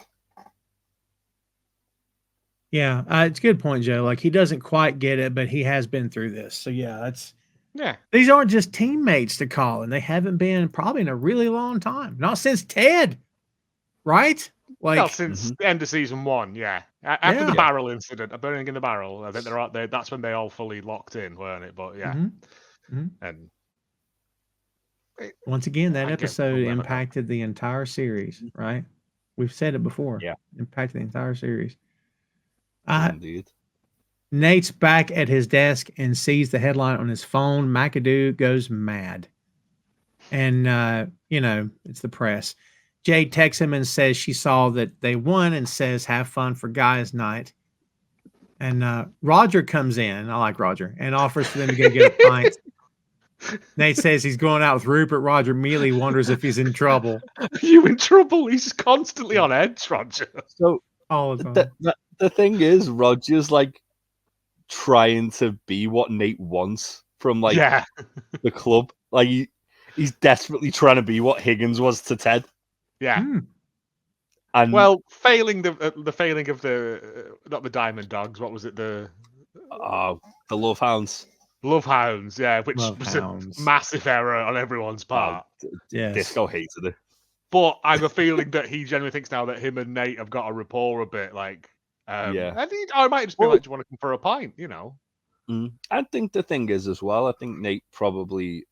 Yeah, it's a good point, Joe. Like, he doesn't quite get it, but he has been through this. So these aren't just teammates to Colin. They haven't been probably in a really long time. Not since Ted, right? Like, well, since the end of season 1, yeah. After the barrel incident, a burning in the barrel, I think they're out there. That's when they all fully locked in, weren't it? But yeah, and once again, that episode impacted the entire series, right? We've said it before. Yeah, impacted the entire series. Indeed. Nate's back at his desk and sees the headline on his phone. McAdoo goes mad, and it's the press. Jade texts him and says she saw that they won and says, have fun for guys' night. And Roger comes in. I like Roger. And offers for them to go get a pint. Nate says he's going out with Rupert. Roger immediately wonders if he's in trouble. Are you in trouble? He's constantly on edge, Roger. So all the time. The thing is, Roger's like trying to be what Nate wants from like the club. Like he's desperately trying to be what Higgins was to Ted. Yeah. And failing the failing of the not the Diamond Dogs. What was it? The Love Hounds. Love Hounds, yeah, which was a massive error on everyone's part. Disco hated it. But I have a feeling that he genuinely thinks now that him and Nate have got a rapport a bit. Like, I might just be like, do you want to come for a pint? You know. I think the thing is as well, I think Nate probably,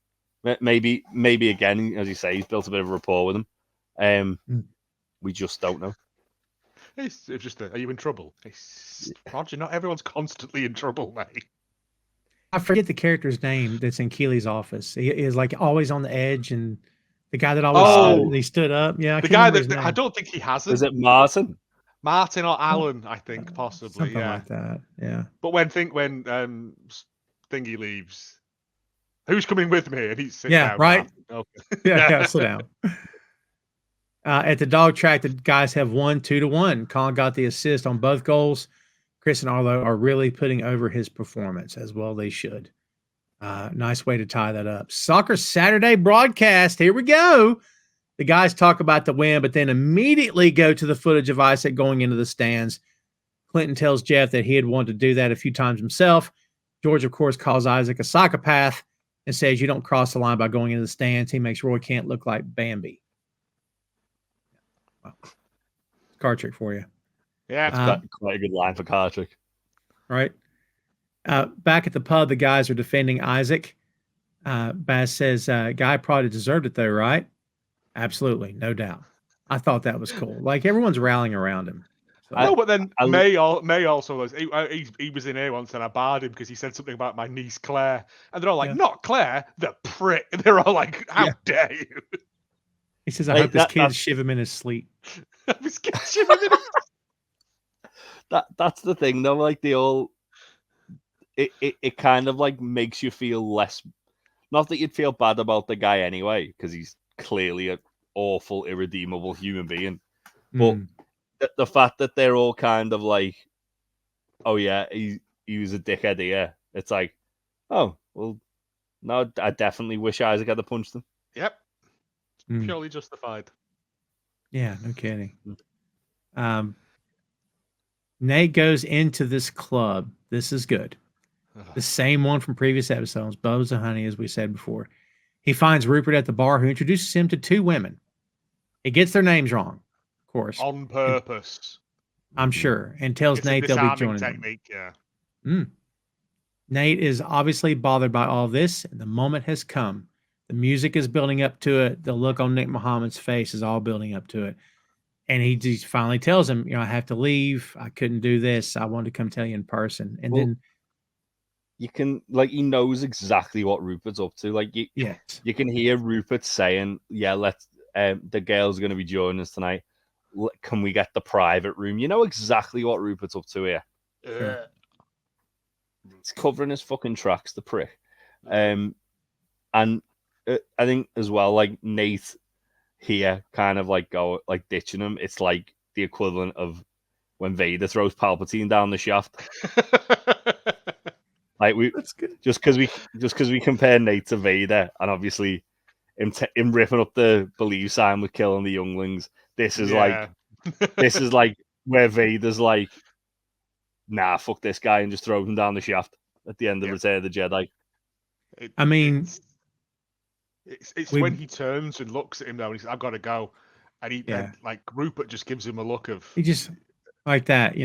maybe again, as you say, he's built a bit of a rapport with him. We just don't know. It's just, are you in trouble? Roger, not everyone's constantly in trouble, mate. I forget the character's name that's in Keeley's office. He is like always on the edge, and the guy that always stood up. Yeah, the guy that I don't think he has it. Is it Martin? Martin or Alan, I think, possibly. Something like that. Yeah. But when Thingy leaves, who's coming with me? And he's sitting down. Right. Okay. Yeah, sit down. At the dog track, the guys have won 2-1. Colin got the assist on both goals. Chris and Arlo are really putting over his performance, as well they should. Nice way to tie that up. Soccer Saturday broadcast. Here we go. The guys talk about the win, but then immediately go to the footage of Isaac going into the stands. Clinton tells Jeff that he had wanted to do that a few times himself. George, of course, calls Isaac a psychopath and says you don't cross the line by going into the stands. He makes Roy Kent look like Bambi. Well, card trick for you. Yeah, it's quite a good line for card trick. Right. Back at the pub, the guys are defending Isaac. Baz says, guy probably deserved it though, right? Absolutely, no doubt. I thought that was cool. Like everyone's rallying around him. So, no, but then May also was. He was in here once, and I barred him because he said something about my niece Claire, and they're all like, "Not Claire, the prick." And they're all like, "How dare you?" He says, "I hope his kids shiv him in his sleep." His kids shiv him in his That's the thing, though. Like they all, it kind of like makes you feel less. Not that you'd feel bad about the guy anyway, because he's clearly an awful, irredeemable human being. But the fact that they're all kind of like, oh yeah, he was a dickhead here. It's like, oh well, no, I definitely wish Isaac had punched him. Yep, purely justified. Yeah, no kidding. Nate goes into this club. This is good. The same one from previous episodes, Bows and Honey, as we said before. He finds Rupert at the bar, who introduces him to two women. He gets their names wrong, of course. On purpose. I'm sure. And tells Nate they'll be joining technique, them. Yeah. Nate is obviously bothered by all this, and the moment has come. The music is building up to it. The look on Nick Muhammad's face is all building up to it. And he just finally tells him, I have to leave. I couldn't do this. I wanted to come tell you in person. And then you can, like, he knows exactly what Rupert's up to. Like, you can hear Rupert saying, yeah, let's, the girl's going to be joining us tonight. Can we get the private room? You know exactly what Rupert's up to here. Sure. He's covering his fucking tracks, the prick. And I think as well, like, Nate here kind of like ditching him. It's like the equivalent of when Vader throws Palpatine down the shaft. Like that's good. just because we compare Nate to Vader, and obviously him ripping up the believe sign with killing the younglings. This is like where Vader's like, nah, fuck this guy, and just throws him down the shaft at the end of Return of the Jedi. It's when he turns and looks at him though, and he says, "I've got to go," and and, like Rupert just gives him a look of he just like that,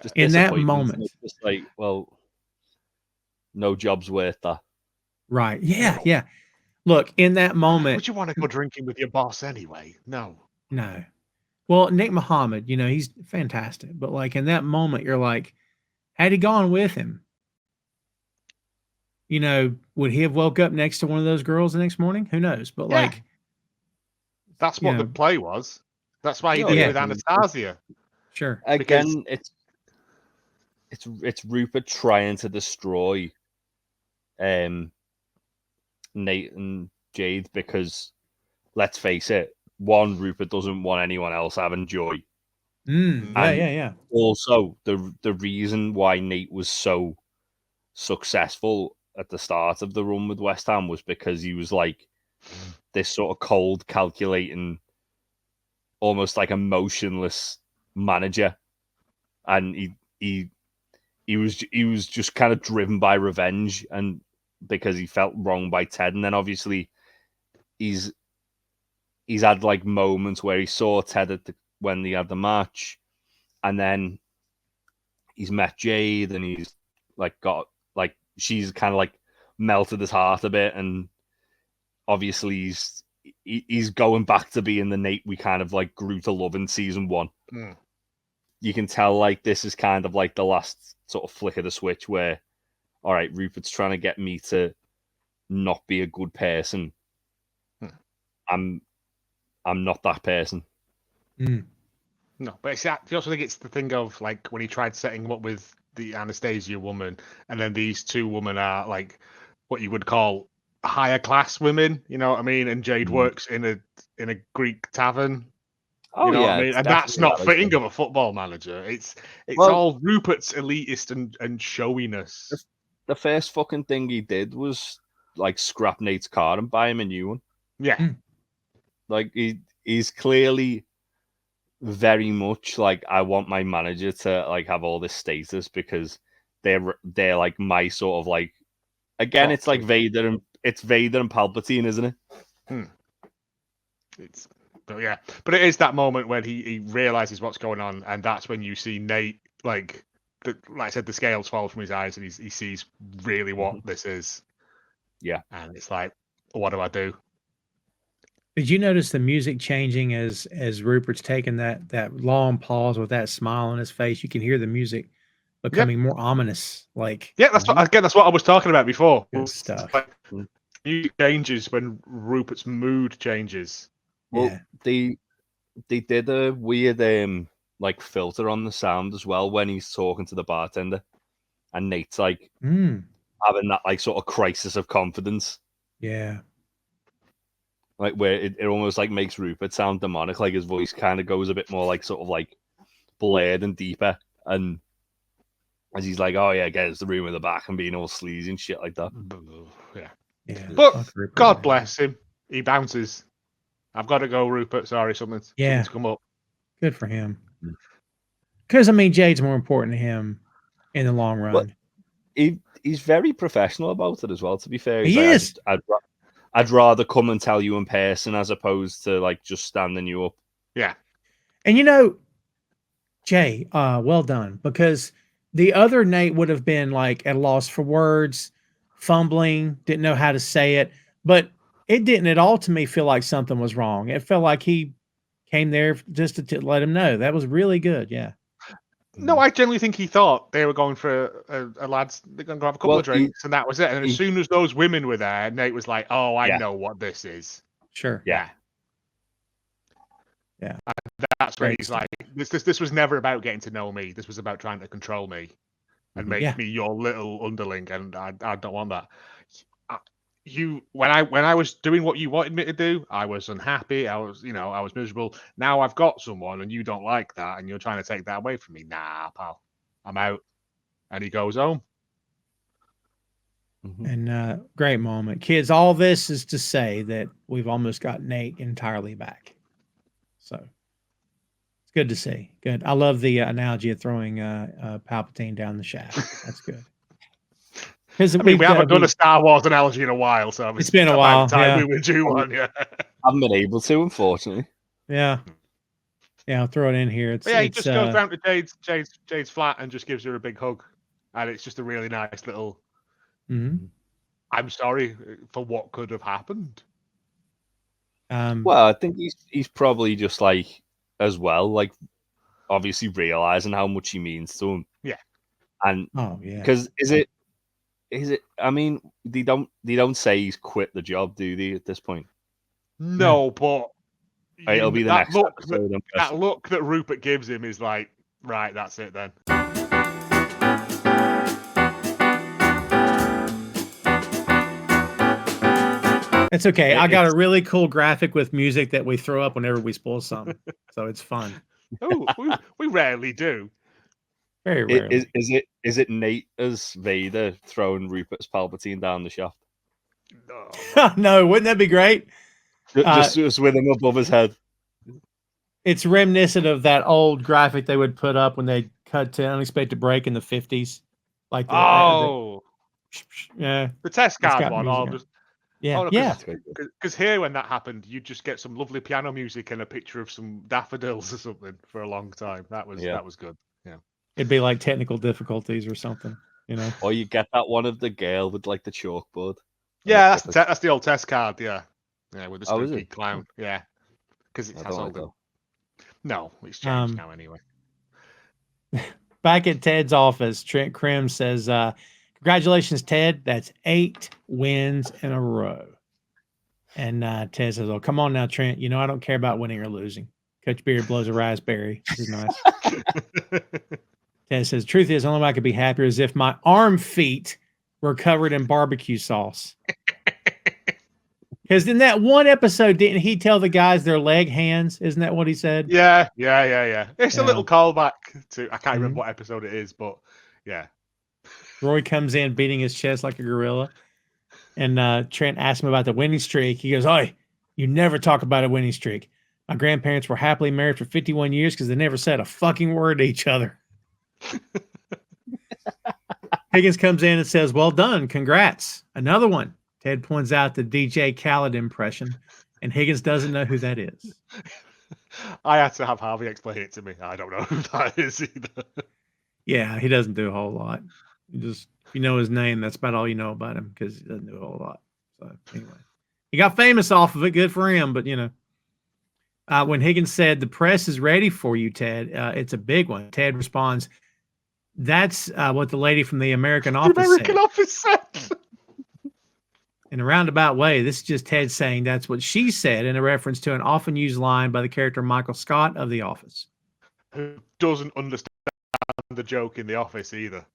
Just in that moment, it's just like, well, no job's worth that. Right? Yeah. Look, in that moment, would you want to go drinking with your boss anyway? No. Well, Nick Muhammad, he's fantastic, but like in that moment, you're like, had he gone with him? Would he have woke up next to one of those girls the next morning? Who knows? But like, that's what the play was. That's why he did it with Anastasia. Sure. Again, it's Rupert trying to destroy Nate and Jade because, let's face it, one, Rupert doesn't want anyone else having joy. Yeah. Also, the reason why Nate was so successful at the start of the run with West Ham was because he was like this sort of cold, calculating, almost like emotionless manager, and he was just kind of driven by revenge, and because he felt wronged by Ted, and then obviously he's had like moments where he saw Ted when he had the match, and then he's met Jade and he's she's kind of like melted his heart a bit, and obviously he's going back to being the Nate we kind of like grew to love in season 1. You can tell like this is kind of like the last sort of flick of the switch where, all right, Rupert's trying to get me to not be a good person. I'm not that person. No, but it's that. I also think it's the thing of like when he tried setting him up with the Anastasia woman, and then these two women are like what you would call higher class women. You know what I mean? And Jade works in a Greek tavern. Oh, you know yeah, what I mean? And that's not fitting of a football manager. It's all Rupert's elitist and showiness. The first fucking thing he did was like scrap Nate's car and buy him a new one. Yeah. Like he's clearly very much like, I want my manager to like have all this status because they're like my sort of like, again, it's like Vader and Palpatine, isn't it? But it is that moment when he realizes what's going on, and that's when you see Nate like I said, the scales fall from his eyes, and he sees really what this is. Yeah, and it's like, what do I do? Did you notice the music changing as Rupert's taking that long pause with that smile on his face? You can hear the music becoming more ominous. Like, that's what I was talking about before. Good stuff. Like, music changes when Rupert's mood changes. Well, they did a weird like filter on the sound as well when he's talking to the bartender, and Nate's like having that like sort of crisis of confidence. Yeah. Like where it almost like makes Rupert sound demonic, like his voice kind of goes a bit more like sort of like blared and deeper, and as he's like, oh yeah, get us the room in the back and being all sleazy and shit like that. Yeah. But God bless him, he bounces. I've got to go, Rupert. Sorry, something's come up. Good for him. Because I mean, Jade's more important to him in the long run. Well, he's very professional about it as well. To be fair, he is. I'd rather come and tell you in person as opposed to like just standing you up. Yeah. And you know, Jay, well done, because the other Nate would have been like at a loss for words, fumbling, didn't know how to say it, but it didn't at all to me feel like something was wrong. It felt like he came there just to let him know. That was really good. Yeah. No, I generally think he thought they were going for a lads. They're going to have a couple of drinks, and that was it. And as soon as those women were there, Nate was like, "Oh, I know what this is." Sure. Yeah. And that's where he's like, "This was never about getting to know me. This was about trying to control me and make me your little underling." And I don't want that. When I was doing what you wanted me to do, I was unhappy. I was miserable. Now I've got someone, and you don't like that, and you're trying to take that away from me. Nah, pal, I'm out. And he goes home. And great moment, kids. All this is to say that we've almost got Nate entirely back. So it's good to see. Good. I love the analogy of throwing Palpatine down the shaft. That's good. I mean, we haven't done a Star Wars analogy in a while, so it's been a while. We would do one. Yeah, I haven't been able to, unfortunately. Yeah, I'll throw it in here. He just goes down to Jade's flat and just gives her a big hug, and it's just a really nice little. I'm sorry for what could have happened. Well, I think he's probably just like as well, like obviously realizing how much he means to him. Yeah, and because is it? I mean, they don't say he's quit the job, do they? At this point, no. But it'll be the next episode. That look that Rupert gives him is like, right, that's it then. It's okay. I got a really cool graphic with music that we throw up whenever we spoil something, so it's fun. Oh, we rarely do. Very rarely. Is it Nate as Vader throwing Rupert's Palpatine down the shaft? No. No, wouldn't that be great? Just with him above his head. It's reminiscent of that old graphic they would put up when they cut to Unexpected Break in the 50s. Like the test card one. Yeah. Because here, when that happened, you'd just get some lovely piano music and a picture of some daffodils or something for a long time. That was good. Yeah. It'd be like technical difficulties or something. you know. Or you get that one of the girl with like the chalkboard. Yeah, that's the old test card. Yeah, with the Oh, is spooky it? clown. Yeah, because it I has don't all like the. that. No, it's changed now anyway. Back at Ted's office, Trent Krim says, congratulations, Ted. That's 8 wins in a row. And Ted says, oh, come on now, Trent. You know I don't care about winning or losing. Coach Beard blows a raspberry. This is nice. Ted says, truth is, the only way I could be happier is if my arm feet were covered in barbecue sauce. Because in that one episode, didn't he tell the guys their leg hands? Isn't that what he said? Yeah. It's a little callback to, I can't remember Mhm. what episode it is, but yeah. Roy comes in beating his chest like a gorilla. And Trent asks him about the winning streak. He goes, "Oi, you never talk about a winning streak. My grandparents were happily married for 51 years because they never said a fucking word to each other." Higgins comes in and says, "Well done. Congrats. Another one." Ted points out the DJ Khaled impression, and Higgins doesn't know who that is. I had to have Harvey explain it to me. I don't know who that is either. Yeah, he doesn't do a whole lot. If you know his name, that's about all you know about him because he doesn't do a whole lot. So anyway, he got famous off of it. Good for him. But when Higgins said the press is ready for you, Ted, it's a big one. Ted responds, "That's what the lady from the American Office said." In a roundabout way, this is just Ted saying that's what she said in a reference to an often used line by the character Michael Scott of The Office. Who doesn't understand the joke in The Office either.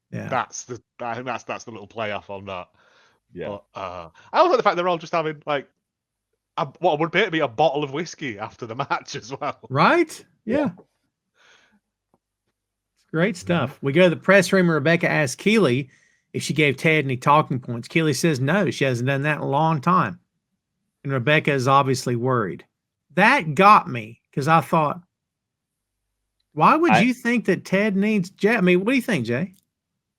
Yeah, I think that's the little playoff on that. Yeah. But, I also like the fact they're all just having like what would appear to be a bottle of whiskey after the match as well. right? Yeah. It's great stuff. We go to the press room and Rebecca asks Keeley if she gave Ted any talking points. Keeley says no, she hasn't done that in a long time. And Rebecca is obviously worried. That got me because I thought, why would you think that Ted needs Jay? I mean, what do you think, Jay?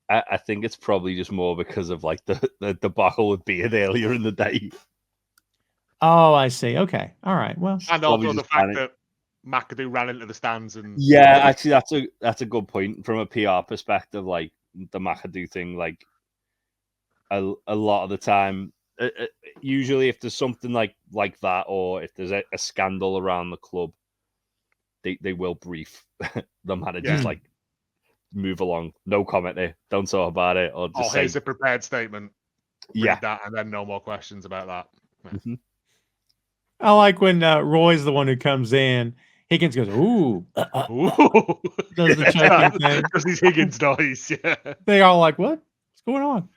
I think it's probably just more because of like the debacle with Beard earlier in the day. Oh, I see. Okay. All right. Well, And also the fact that McAdoo ran into the stands and actually that's a good point from a PR perspective. Like the McAdoo thing, like a lot of the time, usually if there's something like that, or if there's a scandal around the club, they will brief the managers like move along, no comment there, don't talk about it, or just say, here's a prepared statement. Read that, and then no more questions about that. Yeah. Mm-hmm. I like when Roy's the one who comes in. Higgins goes, ooh. Ooh. Does the choking thing. Because he's Higgins noise, yeah. They all like, what? What's going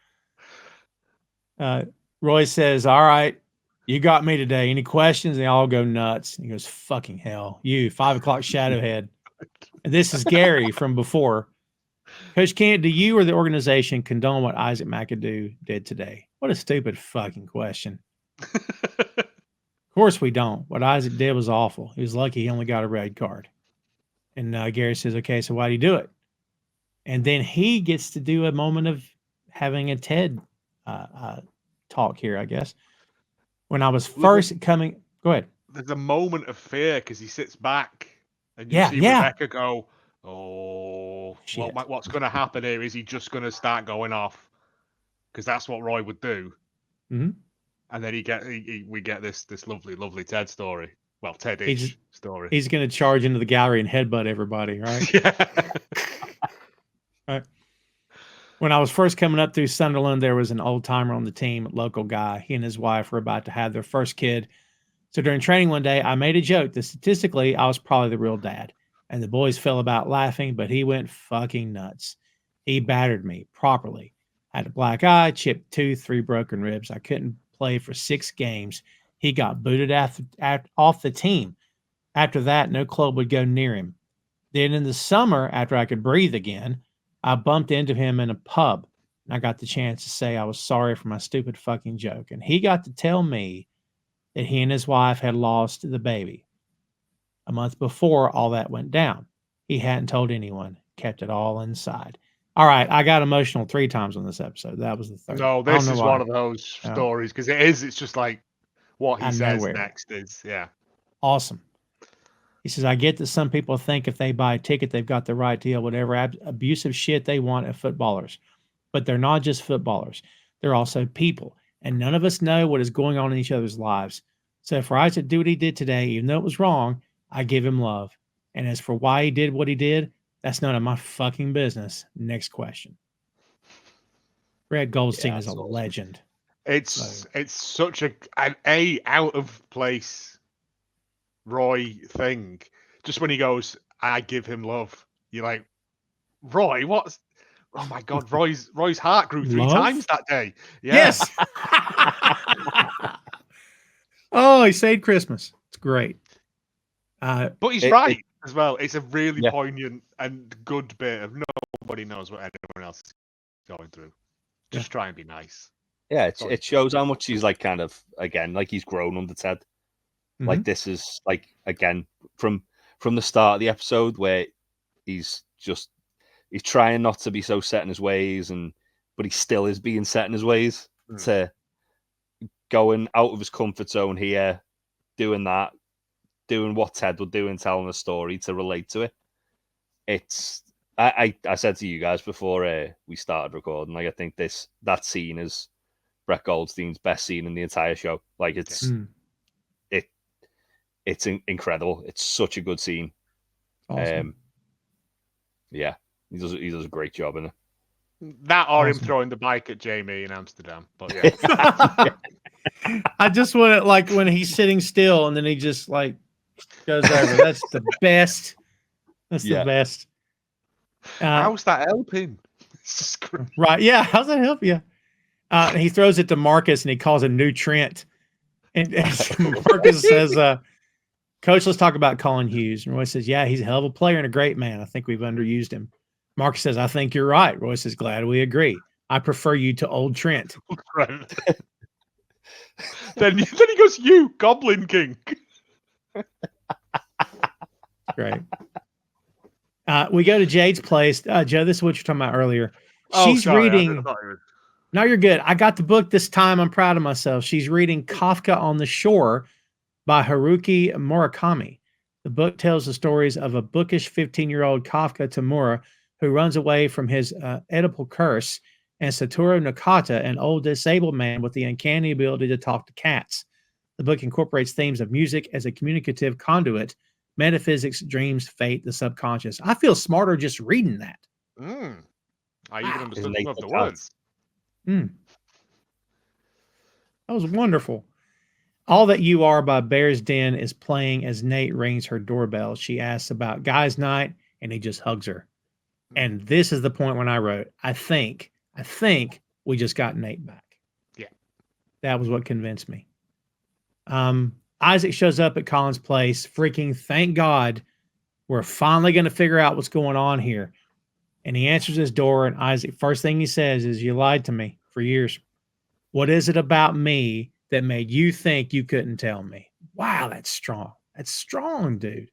on? Roy says, all right, you got me today. Any questions? They all go nuts. And he goes, fucking hell. You, 5 o'clock Shadowhead. And this is Gary from before. Coach Kent, do you or the organization condone what Isaac McAdoo did today? What a stupid fucking question. Of course we don't. What Isaac did was awful. He was lucky he only got a red card. And Gary says, okay, so why do you do it? And then he gets to do a moment of having a Ted talk here, I guess. When I was first coming, go ahead. There's a moment of fear because he sits back and you see Rebecca go, oh, what's going to happen here? Is he just going to start going off? Because that's what Roy would do. Mm-hmm. And then we get this lovely, lovely Ted story. Well, Ted-ish story. He's going to charge into the gallery and headbutt everybody, right? Yeah. Right. When I was first coming up through Sunderland, there was an old timer on the team, a local guy. He and his wife were about to have their first kid. So during training one day, I made a joke that statistically, I was probably the real dad. And the boys fell about laughing, but he went fucking nuts. He battered me properly. I had a black eye, chipped tooth, 3 broken ribs. I couldn't play for 6 games. He got booted off the team. After that, no club would go near him. Then in the summer, after I could breathe again, I bumped into him in a pub. And I got the chance to say I was sorry for my stupid fucking joke. And he got to tell me that he and his wife had lost the baby. A month before all that went down. He hadn't told anyone, kept it all inside. All right, I got emotional 3 times on this episode. That was the third. No, this is one of those stories because it's just like what he says next is, awesome. He says, I get that some people think if they buy a ticket, they've got the right to yell whatever abusive shit they want at footballers. but they're not just footballers. They're also people, and none of us know what is going on in each other's lives. So for Isaac to do what he did today, even though it was wrong, I give him love. And as for why he did what he did, that's none of my fucking business. Next question. Brad Goldstein is a awesome. legend. It's such an out of place Roy thing. Just when he goes, I give him love. You're like, Roy, what's? Oh my God, Roy's heart grew 3 Love? times that day. Yeah. Yes. Oh, he saved Christmas. It's great. But he's right as well. It's a really poignant and good bit of nobody knows what anyone else is going through. Just try and be nice. Yeah, it shows how much he's like kind of, again, like he's grown under Ted. Like this is like, again, from the start of the episode where he's trying not to be so set in his ways, but he still is being set in his ways, to going out of his comfort zone here, doing what Ted would do and telling a story to relate to it. It's I said to you guys before we started recording, like I think that scene is Brett Goldstein's best scene in the entire show. Like it's incredible. It's such a good scene. Awesome. Yeah, he does a great job in it. That or him throwing the bike at Jamie in Amsterdam. But yeah. I just want it like when he's sitting still and then he just like goes over. That's the best. That's the best. How's that helping? Right. Yeah. How's that help you? He throws it to Marcus and he calls him New Trent. And Marcus says, Coach, let's talk about Colin Hughes. And Roy says, yeah, he's a hell of a player and a great man. I think we've underused him. Marcus says, I think you're right. Roy says, glad we agree. I prefer you to old Trent. Right. then he goes, you, Goblin King. Great. We go to Jade's place. Joe, this is what you're talking about earlier. She's reading. No, you're good. I got the book this time. I'm proud of myself. She's reading Kafka on the Shore by Haruki Murakami. The book tells the stories of a bookish 15-year-old Kafka Tamura who runs away from his Oedipal curse, and Satoru Nakata, an old disabled man with the uncanny ability to talk to cats. The book incorporates themes of music as a communicative conduit, metaphysics, dreams, fate, the subconscious. I feel smarter just reading that. I even understood some of the words. That was wonderful. All That You Are by Bear's Den is playing as Nate rings her doorbell. She asks about guys' night, and he just hugs her. And this is the point when I wrote, I think we just got Nate back. Yeah. That was what convinced me. Isaac shows up at Colin's place. Freaking thank God we're finally going to figure out what's going on here. And he answers his door, and Isaac, first thing he says is, you lied to me for years. What is it about me that made you think you couldn't tell me? Wow, that's strong. That's strong, dude.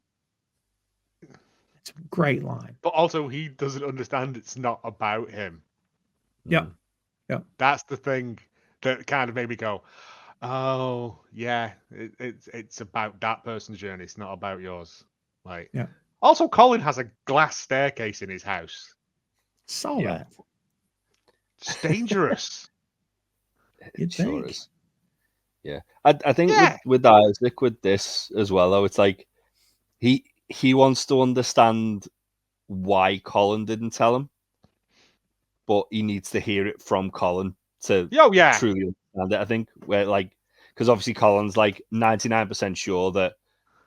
It's a great line. But also, he doesn't understand it's not about him. Yep. Yep. That's the thing that kind of made me go, oh, yeah, it's about that person's journey. It's not about yours. Like, yeah. Also, Colin has a glass staircase in his house. Saw that. It's dangerous. It sure is. Yeah. I think with Isaac, with this as well, though, it's like he wants to understand why Colin didn't tell him, but he needs to hear it from Colin to truly understand it, I think. Because obviously Colin's like 99% sure that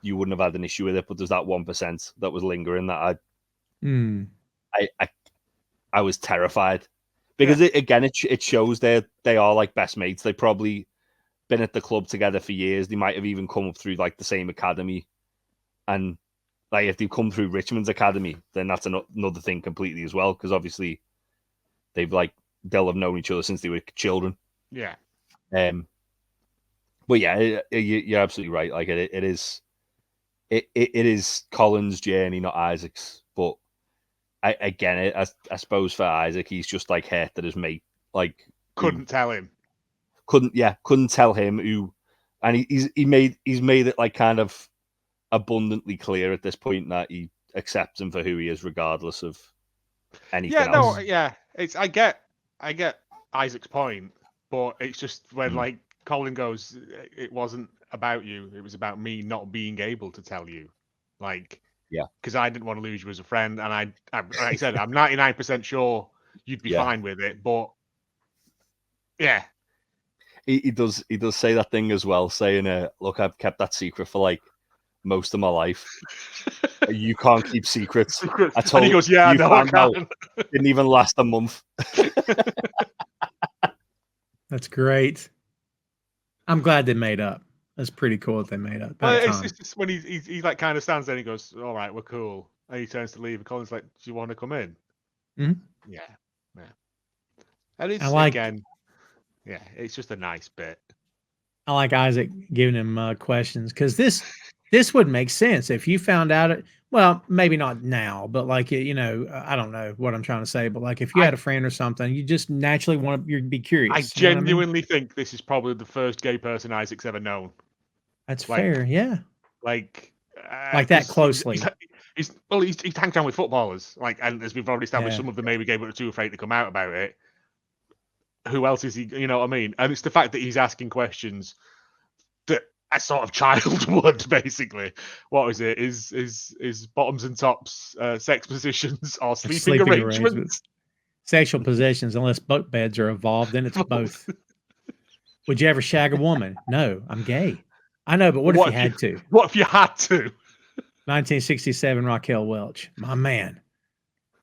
you wouldn't have had an issue with it, but there's that 1% that was lingering that I was terrified. Because it shows they are like best mates. They probably been at the club together for years. They might have even come up through like the same academy. And like if they've come through Richmond's academy, then that's another thing completely as well. Because obviously they'll have known each other since they were children. Yeah. But yeah, you're absolutely right. Like it is Colin's journey, not Isaac's. But I suppose for Isaac, he's just like hurt that his mate couldn't tell him. Couldn't tell him who, and he's made it like kind of abundantly clear at this point that he accepts him for who he is, regardless of anything else. I get I get Isaac's point, but it's just when like Colin goes, it wasn't about you. It was about me not being able to tell you, like, because I didn't want to lose you as a friend, and like I said, I'm 99% sure you'd be fine with it, but yeah. He does say that thing as well, saying, "Look, I've kept that secret for like most of my life. You can't keep secrets." I told and he goes, "Yeah, no, I can't." Didn't even last a month. That's great. I'm glad they made up. That's pretty cool that they made up. Well, it's just when he like kind of stands there and he goes, "All right, we're cool," and he turns to leave, and Colin's like, "Do you want to come in?" Mm-hmm. Yeah. And it's again. Yeah, it's just a nice bit. I like Isaac giving him questions because this would make sense if you found out it. Well, maybe not now, but like I don't know what I'm trying to say, but like if you had a friend or something, you just naturally want to be curious. I genuinely think this is probably the first gay person Isaac's ever known. That's fair, yeah. Like that closely. He's hanged around with footballers, like, and as we've already established, some of them maybe gay but are too afraid to come out about it. Who else is he? You know what I mean? And it's the fact that he's asking questions that a sort of child would, basically. What is it? Is bottoms and tops sex positions or sleeping arrangements? Sexual positions, unless bunk beds are involved, then it's both. Would you ever shag a woman? No, I'm gay. I know, but what if you had to? What if you had to? 1967 Raquel Welch, my man.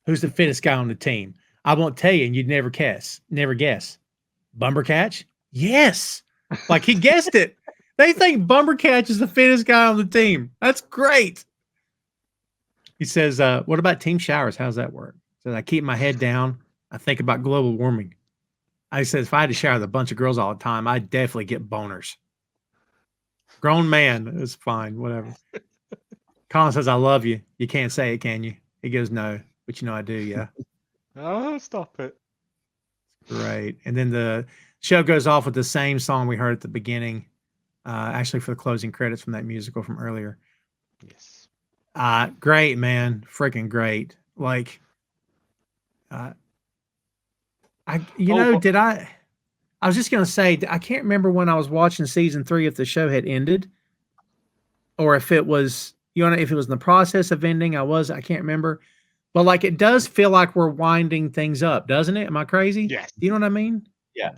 Who's the fittest guy on the team? I won't tell you, and you'd never guess. Bumbercatch? Yes. Like he guessed it. They think Bumbercatch is the fittest guy on the team. That's great. He says, what about team showers? How's that work? He says, I keep my head down. I think about global warming. I said, if I had to shower with a bunch of girls all the time, I'd definitely get boners. Grown man. It's fine. Whatever. Colin says, I love you. You can't say it, can you? He goes, no. But I do, yeah. Oh, stop it. Right. And then the show goes off with the same song we heard at the beginning, actually for the closing credits from that musical from earlier. Yes. Great, man. Freaking great. Like, I was just going to say, I can't remember when I was watching season 3 if the show had ended or if it was, if it was in the process of ending. I can't remember. But like it does feel like we're winding things up, doesn't it? Am I crazy? Yes. Do you know what I mean? Yeah.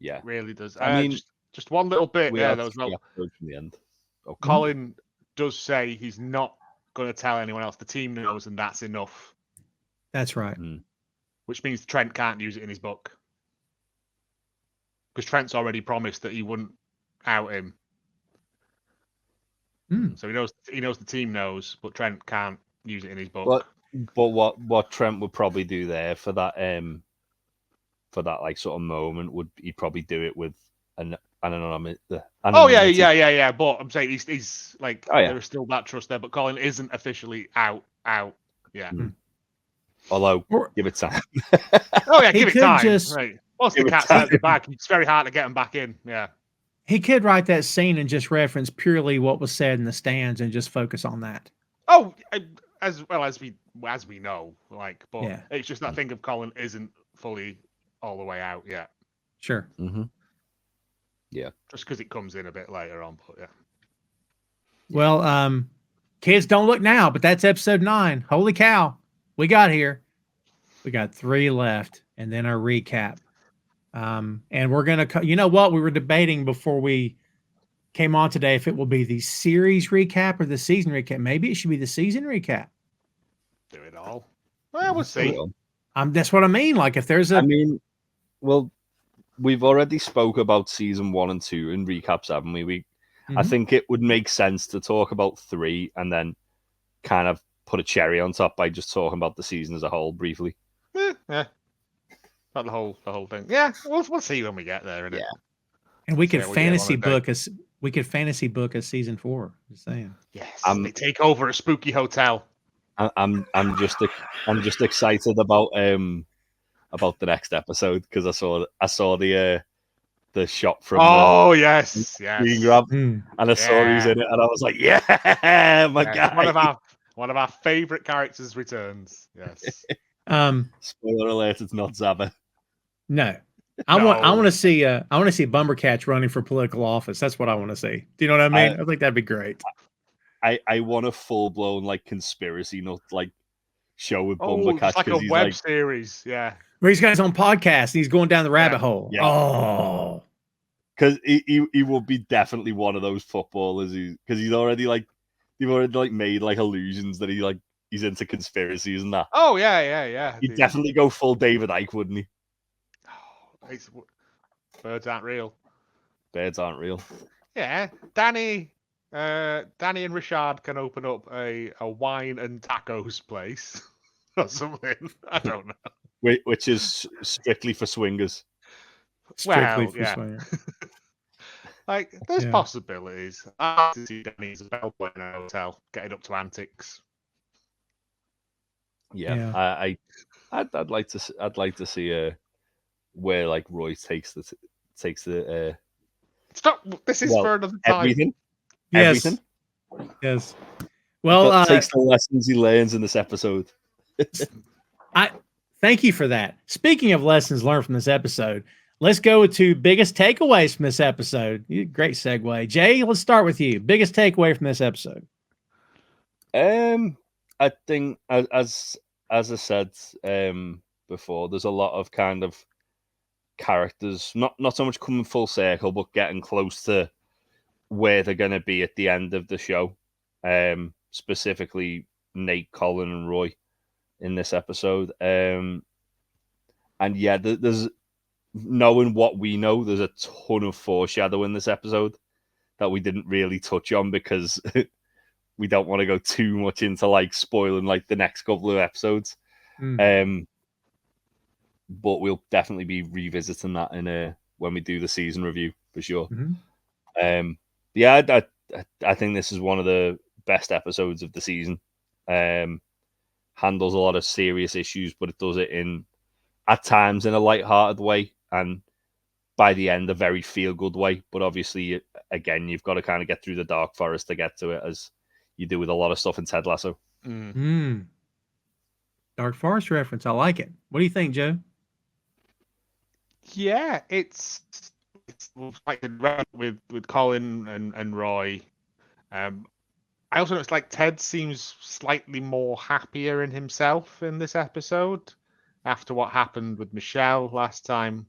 It really does. I mean, just one little bit there. That was from the end. Okay. Colin does say he's not going to tell anyone else. The team knows, and that's enough. That's right. Which means Trent can't use it in his book because Trent's already promised that he wouldn't out him. So he knows the team knows, but Trent can't use it in his book. But what Trent would probably do there for that like sort of moment would he'd probably do it with an anonymity. Oh yeah. But I'm saying he's like there is still that trust there. But Colin isn't officially out. Yeah. Although give it time. Oh yeah, give it time. Right. Once the cat's out the bag, it's very hard to get him back in. Yeah. He could write that scene and just reference purely what was said in the stands and just focus on that. Oh, as well as we know, like, but it's just that thing of Colin isn't fully all the way out yet. Sure. Mm-hmm. Yeah. Just because it comes in a bit later on, but yeah. Well, kids, don't look now, but that's episode 9. Holy cow, we got here. We got 3 left, and then our recap. And we're gonna, we were debating before we came on today if it will be the series recap or the season recap. Maybe it should be the season recap. Do it all. Well, we'll see. That's what I mean. Like if there's we've already spoke about season 1 and 2 in recaps, haven't we? I think it would make sense to talk about 3 and then kind of put a cherry on top by just talking about the season as a whole briefly. Yeah. Not the whole thing. Yeah, we'll see when we get there. Yeah. And we could fantasy book a season 4. Just saying. Yes. They take over a spooky hotel. I'm just excited about the next episode because I saw the shot from yes screen grab and I saw who's in it and I was like my God, one of our favorite characters returns. Yes. Spoiler alert: it's not Zabba. No. I want to see Bumbercatch running for political office. That's what I want to see. Do you know what I mean? I think that'd be great. I want a full blown like conspiracy nut like show with Oh, Bumbercatch. it's like a web series, yeah. Where he's got his own podcast and he's going down the rabbit hole. Yeah. Oh, because he will be definitely one of those footballers because he's already like made like illusions that he's into conspiracies and that. Oh yeah. He'd definitely go full David Icke, wouldn't he? Birds aren't real. Birds aren't real. Yeah, Danny and Richard can open up a wine and tacos place or something. I don't know. Which is strictly for swingers. Strictly for swingers. Like, there's possibilities. I like to see Danny as a bellboy in a hotel, getting up to antics. Yeah. I'd like to see where like Roy takes the stop. This is for another time. Everything. Yes. Well, takes the lessons he learns in this episode. I thank you for that. Speaking of lessons learned from this episode, let's go to biggest takeaways from this episode. Great segue. Jay, let's start with you. Biggest takeaway from this episode. I think as I said before, there's a lot of kind of characters, not so much coming full circle, but getting close to where they're going to be at the end of the show. Specifically, Nate, Colin, and Roy in this episode. And yeah, there's knowing what we know, there's a ton of foreshadowing in this episode that we didn't really touch on because we don't want to go too much into like spoiling like the next couple of episodes. But we'll definitely be revisiting that in when we do the season review for sure. Yeah, I think this is one of the best episodes of the season. Handles a lot of serious issues, but it does it at times in a light-hearted way, and by the end a very feel-good way. But obviously, again, you've got to kind of get through the dark forest to get to it, as you do with a lot of stuff in Ted Lasso. Dark Forest reference. I like it. What do you think, Joe? Yeah, it's like with Colin and Roy. I also know it's like Ted seems slightly more happier in himself in this episode after what happened with Michelle last time.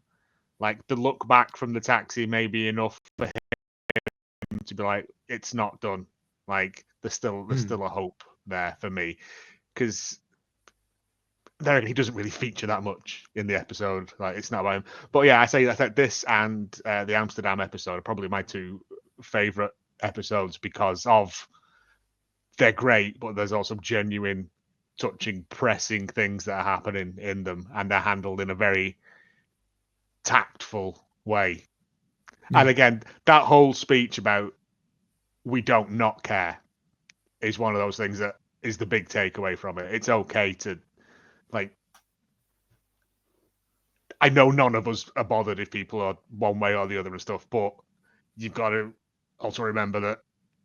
Like the look back from the taxi may be enough for him to be like, it's not done. Like there's still a hope there for me, because he doesn't really feature that much in the episode. Like it's not about him. But yeah, I say this and the Amsterdam episode are probably my two favorite episodes because of they're great, but there's also genuine, touching, pressing things that are happening in them, and they're handled in a very tactful way. And again, that whole speech about we don't not care is one of those things that is the big takeaway from it. It's okay to, like, I know none of us are bothered if people are one way or the other and stuff, but you've got to also remember that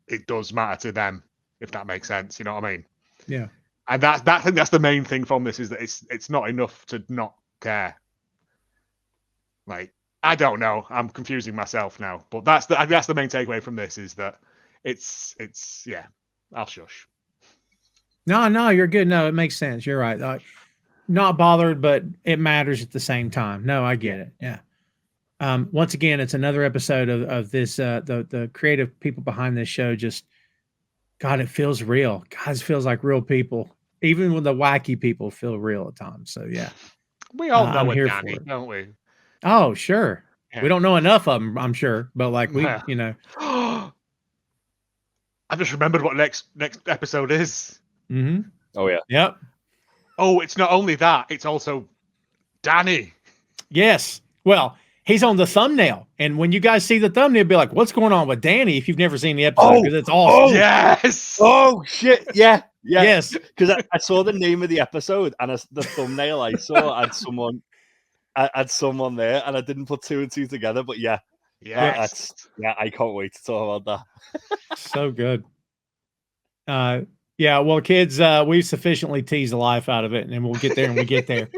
it does matter to them, if that makes sense. You know what I mean? Yeah. And I think that's the main thing from this, is that it's not enough to not care. Like, I don't know. I'm confusing myself now, but that's the main takeaway from this, is that it's yeah. I'll shush. No, you're good. No, it makes sense. You're right. Not bothered, but it matters at the same time. No, I get it. Yeah. Once again, it's another episode of this. The creative people behind this show just, God, it feels real. God, it feels like real people. Even when the wacky people feel real at times. So yeah, we all know it, Danny, don't we? Oh, sure. Yeah. We don't know enough of them, I'm sure, but like you know. I've just remembered what next episode is. Mm-hmm. Oh yeah. Yep. Oh, it's not only that; it's also Danny. Yes. Well, he's on the thumbnail, and when you guys see the thumbnail, be like, "What's going on with Danny?" If you've never seen the episode, because it's awesome. Oh, yes. Oh shit! Yeah. Yes. Because I saw the name of the episode and the thumbnail I saw had someone there, and I didn't put two and two together. But yeah. I can't wait to talk about that. So good. Yeah, well, kids, we've sufficiently teased the life out of it, and we'll get there when we get there.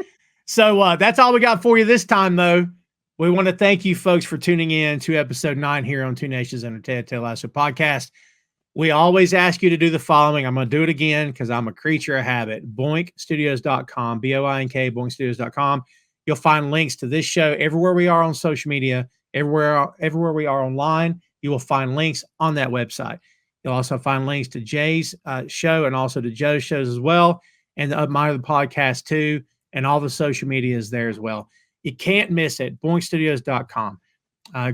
So that's all we got for you this time, though. We want to thank you folks for tuning in to episode 9 here on Two Nations Under Ted Lasso Podcast. We always ask you to do the following. I'm going to do it again because I'm a creature of habit. BoinkStudios.com, BOINK, BoinkStudios.com. You'll find links to this show everywhere we are on social media, everywhere we are online. You will find links on that website. You'll also find links to Jay's show and also to Joe's shows as well, and my other podcast too, and all the social media is there as well. You can't miss it. BoinkStudios.com.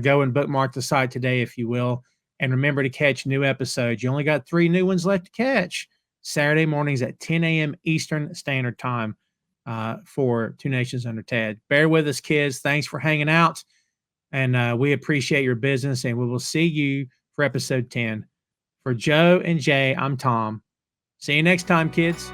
Go and bookmark the site today, if you will, and remember to catch new episodes. You only got 3 new ones left to catch. Saturday mornings at 10 a.m. Eastern Standard Time for Two Nations Under Ted. Bear with us, kids. Thanks for hanging out, and we appreciate your business, and we will see you for episode 10. For Joe and Jay, I'm Tom. See you next time, kids.